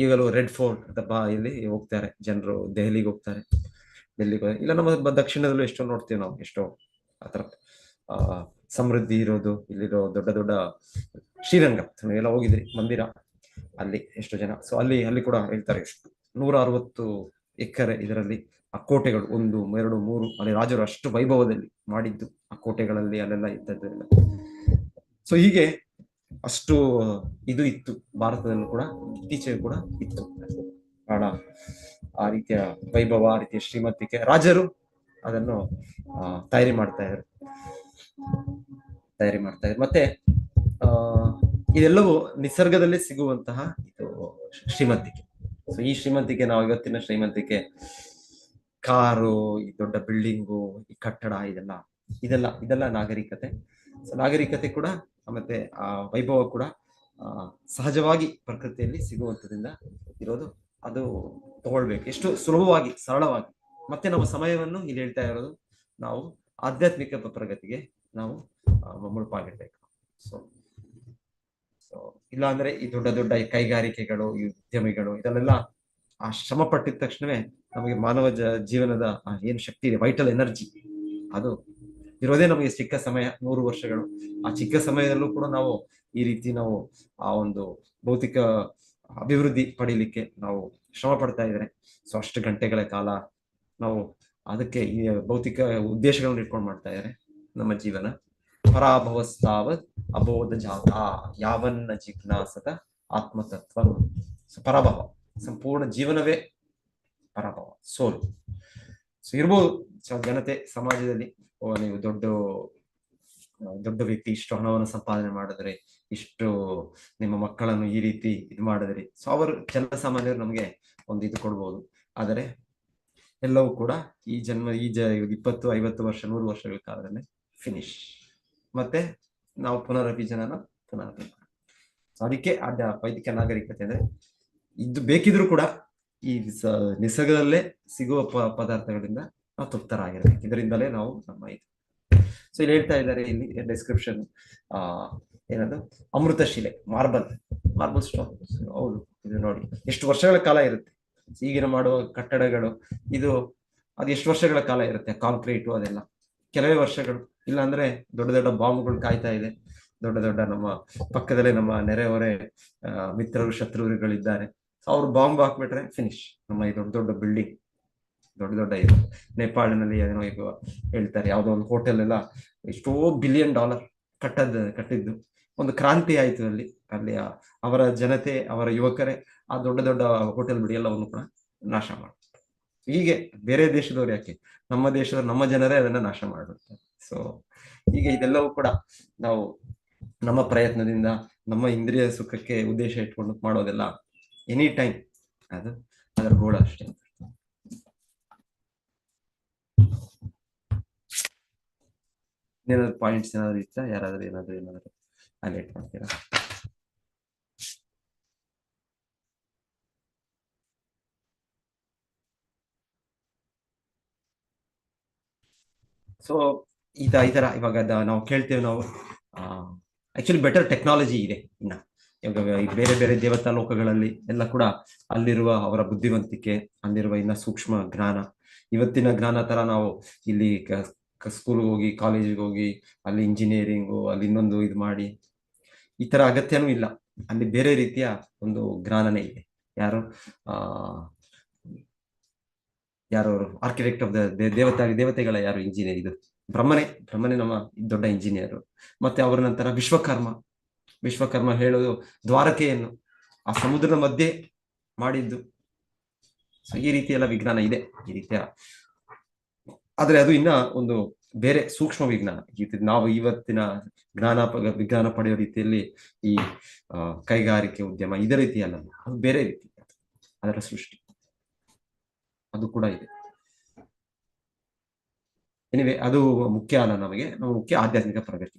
ಈಗಲೂ ರೆಡ್ ಫೋರ್ಟ್ ಅಂತ ಇಲ್ಲಿ ಹೋಗ್ತಾರೆ ಜನರು, ದೆಹಲಿಗೆ ಹೋಗ್ತಾರೆ, ಡೆಲ್ಲಿಗೆ, ಇಲ್ಲ ನಮ್ಮ ದಕ್ಷಿಣದಲ್ಲೂ ಎಷ್ಟೋ ನೋಡ್ತೀವಿ ನಾವು, ಎಷ್ಟೋ ಆತರ ಸಮೃದ್ಧಿ ಇರೋದು. ಇಲ್ಲಿರೋ ದೊಡ್ಡ ದೊಡ್ಡ ಶ್ರೀರಂಗ ಎಲ್ಲ ಹೋಗಿದ್ರಿ ಮಂದಿರ, ಅಲ್ಲಿ ಎಷ್ಟೋ ಜನ. ಸೊ ಅಲ್ಲಿ ಕೂಡ ಹೇಳ್ತಾರೆ ಎಷ್ಟು 160 ಎಕರೆ ಇದರಲ್ಲಿ ಆ ಕೋಟೆಗಳು, 1, 2, 3 ಅಲ್ಲಿ ರಾಜರು ಅಷ್ಟು ವೈಭವದಲ್ಲಿ ಮಾಡಿದ್ದು ಆ ಕೋಟೆಗಳಲ್ಲಿ ಅಲ್ಲೆಲ್ಲ ಇದ್ದದ್ದೆಲ್ಲ. ಸೊ ಹೀಗೆ ಅಷ್ಟು ಇದು ಇತ್ತು ಭಾರತದಲ್ಲೂ ಕೂಡ, ಇತ್ತೀಚೆಗೆ ಕೂಡ ಇತ್ತು ಬಹಳ ಆ ರೀತಿಯ ವೈಭವ, ಆ ರೀತಿಯ ಶ್ರೀಮಂತಿಕೆ. ರಾಜರು ಅದನ್ನು ತಯಾರಿ ಮಾಡ್ತಾ ಇದ್ರು. ಮತ್ತೆ ಇದೆಲ್ಲವೂ ನಿಸರ್ಗದಲ್ಲೇ ಸಿಗುವಂತಹ ಇದು ಶ್ರೀಮಂತಿಕೆ. ಸೊ ಈ ಶ್ರೀಮಂತಿಕೆ, ನಾವು ಇವತ್ತಿನ ಶ್ರೀಮಂತಿಕೆ, ಕಾರು, ಈ ದೊಡ್ಡ ಬಿಲ್ಡಿಂಗು, ಈ ಕಟ್ಟಡ, ಇದೆಲ್ಲ ನಾಗರಿಕತೆ. ಸೊ ನಾಗರಿಕತೆ ಕೂಡ ಮತ್ತೆ ಆ ವೈಭವ ಕೂಡ ಸಹಜವಾಗಿ ಪ್ರಕೃತಿಯಲ್ಲಿ ಸಿಗುವಂತದಿಂದ ಇರೋದು. ಅದು ತಗೊಳ್ಬೇಕು ಎಷ್ಟು ಸುಲಭವಾಗಿ, ಸರಳವಾಗಿ. ಮತ್ತೆ ನಮ್ಮ ಸಮಯವನ್ನು ಇಲ್ಲಿ ಹೇಳ್ತಾ ಇರೋದು, ನಾವು ಆಧ್ಯಾತ್ಮಿಕ ಪ್ರಗತಿಗೆ ನಾವು ಮುಳುಪಾಗಿರ್ಬೇಕು. ಸೊ ಇಲ್ಲ ಅಂದ್ರೆ ಈ ದೊಡ್ಡ ದೊಡ್ಡ ಈ ಕೈಗಾರಿಕೆಗಳು, ಈ ಉದ್ಯಮಿಗಳು, ಇದನ್ನೆಲ್ಲ ಆ ಶ್ರಮ ಪಟ್ಟಿದ ತಕ್ಷಣವೇ ನಮಗೆ ಮಾನವ ಜೀವನದ ಏನು ಶಕ್ತಿ ಇದೆ, ವೈಟಲ್ ಎನರ್ಜಿ, ಅದು ಇರೋದೇ ನಮಗೆ ಚಿಕ್ಕ ಸಮಯ, 100 ವರ್ಷಗಳು. ಆ ಚಿಕ್ಕ ಸಮಯದಲ್ಲೂ ಕೂಡ ನಾವು ಈ ರೀತಿ ನಾವು ಆ ಒಂದು ಭೌತಿಕ ಅಭಿವೃದ್ಧಿ ಪಡೀಲಿಕ್ಕೆ ನಾವು ಶ್ರಮ ಪಡ್ತಾ ಇದ್ರೆ, ಸೊ ಅಷ್ಟು ಗಂಟೆಗಳ ಕಾಲ ನಾವು ಅದಕ್ಕೆ ಈ ಭೌತಿಕ ಉದ್ದೇಶಗಳನ್ನು ಇಟ್ಕೊಂಡು ಮಾಡ್ತಾ ಇದ್ರೆ ನಮ್ಮ ಜೀವನ ಪರಾಭವಸ್ತಾವತ್ ಅಬೋಧ ಜಾತ ಯಾವನ್ನ ಜಿಜ್ಞಾಸದ ಆತ್ಮತತ್ವ. ಪರಾಭವ, ಸಂಪೂರ್ಣ ಜೀವನವೇ ಪರಾಭವ, ಸೋಲು. ಸೊ ಇರ್ಬೋದು ಜನತೆ ಸಮಾಜದಲ್ಲಿ, ನೀವು ದೊಡ್ಡ ವ್ಯಕ್ತಿ, ಇಷ್ಟು ಹಣವನ್ನು ಸಂಪಾದನೆ ಮಾಡಿದ್ರೆ, ಇಷ್ಟು ನಿಮ್ಮ ಮಕ್ಕಳನ್ನು ಈ ರೀತಿ ಇದು ಮಾಡಿದ್ರಿ, ಸೊ ಅವರು ಜನಸಾಮಾನ್ಯರು ನಮಗೆ ಒಂದು ಇದು ಕೊಡ್ಬೋದು. ಆದರೆ ಎಲ್ಲವೂ ಕೂಡ ಈ 20, 50 ವರ್ಷ, 100 ವರ್ಷಗಳ ಕಾಲದಲ್ಲೇ ಫಿನಿಶ್. ಮತ್ತೆ ನಾವು ಪುನರಭಿಜನನ ಸೊ ಅದಕ್ಕೆ ವೈದಿಕ ನಾಗರಿಕತೆ ಅಂದ್ರೆ ಇದು ಬೇಕಿದ್ರು ಕೂಡ ಈ ನಿಸರ್ಗದಲ್ಲೇ ಸಿಗುವ ಪದಾರ್ಥಗಳಿಂದ ನಾವು ತೃಪ್ತರಾಗಿರ್ಬೇಕು. ಇದರಿಂದಲೇ ನಾವು ನಮ್ಮ ಇದು. ಸೊ ಇಲ್ಲಿ ಹೇಳ್ತಾ ಇದ್ದಾರೆ, ಇಲ್ಲಿ ಡಿಸ್ಕ್ರಿಪ್ಷನ್ ಏನದು, ಅಮೃತ ಶಿಲೆ, ಮಾರ್ಬಲ್ ಸ್ಟೋನ್. ಹೌದು, ಇದು ನೋಡಿ ಎಷ್ಟು ವರ್ಷಗಳ ಕಾಲ ಇರುತ್ತೆ. ಈಗಿನ ಮಾಡುವ ಕಟ್ಟಡಗಳು ಅದು ಎಷ್ಟು ವರ್ಷಗಳ ಕಾಲ ಇರುತ್ತೆ, ಕಾಂಕ್ರೀಟು ಅದೆಲ್ಲ ಕೆಲವೇ ವರ್ಷಗಳು. ಇಲ್ಲ ಅಂದ್ರೆ ದೊಡ್ಡ ದೊಡ್ಡ ಬಾಂಬ್ಗಳು ಕಾಯ್ತಾ ಇದೆ, ದೊಡ್ಡ ದೊಡ್ಡ ನಮ್ಮ ಪಕ್ಕದಲ್ಲೇ ನಮ್ಮ ನೆರೆಹೊರೆ ಮಿತ್ರರು, ಶತ್ರುಗಳಿದ್ದಾರೆ. ಅವ್ರು ಬಾಂಬ್ ಹಾಕ್ಬಿಟ್ರೆ ಫಿನಿಶ್. ನಮ್ಮ ಈ ದೊಡ್ಡ ದೊಡ್ಡ ಬಿಲ್ಡಿಂಗ್, ದೊಡ್ಡ ಇದು ನೇಪಾಳಿನಲ್ಲಿ ಏನೋ ಈಗ ಹೇಳ್ತಾರೆ, ಯಾವುದೋ ಒಂದು ಹೋಟೆಲ್ ಎಲ್ಲ ಎಷ್ಟೋ $1 ಬಿಲಿಯನ್ ಕಟ್ಟಿದ್ದು ಒಂದು ಕ್ರಾಂತಿ ಆಯ್ತು ಅಲ್ಲಿ ಅವರ ಜನತೆ, ಅವರ ಯುವಕರೇ ಆ ದೊಡ್ಡ ಹೋಟೆಲ್ ಬಿಡಿ ಎಲ್ಲವನ್ನು ಕೂಡ ನಾಶ ಮಾಡ್ತಾರೆ. ಹೀಗೆ ಬೇರೆ ದೇಶದವ್ರು ಯಾಕೆ, ನಮ್ಮ ದೇಶದ ನಮ್ಮ ಜನರೇ ಅದನ್ನ ನಾಶ ಮಾಡ್ಬಿಡ್ತಾರೆ. ಸೊ ಹೀಗೆ ಇದೆಲ್ಲವೂ ಕೂಡ ನಾವು ನಮ್ಮ ಪ್ರಯತ್ನದಿಂದ, ನಮ್ಮ ಇಂದ್ರಿಯ ಸುಖಕ್ಕೆ ಉದ್ದೇಶ ಇಟ್ಕೊಂಡು ಮಾಡೋದೆಲ್ಲ ಎನಿ ಟೈಮ್ ಅದು ಅದರ ಗೋಳ ಅಷ್ಟೇ. ಏನಾದ್ರು ಪಾಯಿಂಟ್ಸ್ ಏನಾದ್ರು ಇತ್ತಾ, ಯಾರಾದ್ರೂ ಏನಾದ್ರು ಹೈಲೈಟ್ ಮಾಡ್ತೀರಾ? ಸೊ ಈ ತರ ಇವಾಗ ನಾವು ಕೇಳ್ತೇವೆ, ನಾವು ಆಕ್ಚುಲಿ ಬೆಟರ್ ಟೆಕ್ನಾಲಜಿ ಇದೆ ಇನ್ನ. ಇವಾಗ ಈ ಬೇರೆ ಬೇರೆ ದೇವತಾ ಲೋಕಗಳಲ್ಲಿ ಎಲ್ಲ ಕೂಡ ಅಲ್ಲಿರುವ ಅವರ ಬುದ್ಧಿವಂತಿಕೆ, ಅಲ್ಲಿರುವ ಇನ್ನ ಸೂಕ್ಷ್ಮ ಜ್ಞಾನ, ಇವತ್ತಿನ ಜ್ಞಾನ ತರ ನಾವು ಇಲ್ಲಿ ಸ್ಕೂಲ್ಗೆ ಹೋಗಿ ಕಾಲೇಜಿಗೆ ಹೋಗಿ ಅಲ್ಲಿ ಇಂಜಿನಿಯರಿಂಗು ಅಲ್ಲಿ ಇನ್ನೊಂದು ಇದು ಮಾಡಿ ಈ ತರ ಅಗತ್ಯನೂ ಇಲ್ಲ. ಅಲ್ಲಿ ಬೇರೆ ರೀತಿಯ ಒಂದು ಜ್ಞಾನನೇ ಇದೆ. ಯಾರು ಯಾರು ಆರ್ಕಿಟೆಕ್ಟ್ ಆಫ್ ದ ದೇವತೆಗಳ ಯಾರು ಇಂಜಿನಿಯರ್, ಇದು ಬ್ರಹ್ಮನೇ ನಮ್ಮ ದೊಡ್ಡ ಇಂಜಿನಿಯರ್. ಮತ್ತೆ ಅವರ ನಂತರ ವಿಶ್ವಕರ್ಮ ಹೇಳೋದು ದ್ವಾರಕೆಯನ್ನು ಆ ಸಮುದ್ರದ ಮಧ್ಯೆ ಮಾಡಿದ್ದು. ಸೊ ಈ ರೀತಿ ಎಲ್ಲ ವಿಜ್ಞಾನ ಇದೆ ಈ ರೀತಿಯ, ಆದ್ರೆ ಅದು ಇನ್ನ ಒಂದು ಬೇರೆ ಸೂಕ್ಷ್ಮ ವಿಜ್ಞಾನ. ನಾವು ಇವತ್ತಿನ ವಿಜ್ಞಾನ ಪಡೆಯೋ ರೀತಿಯಲ್ಲಿ ಈ ಕೈಗಾರಿಕೆ ಉದ್ಯಮ ಇದೇ ರೀತಿ ಅಲ್ಲ, ಅದು ಬೇರೆ ರೀತಿ, ಅದರ ಸೃಷ್ಟಿ ಅದು ಕೂಡ ಇದೆ. ಎನಿವೆ ಅದು ಮುಖ್ಯ ಅಲ್ಲ ನಮಗೆ, ಮುಖ್ಯ ಆಧ್ಯಾತ್ಮಿಕ ಪ್ರಗತಿ.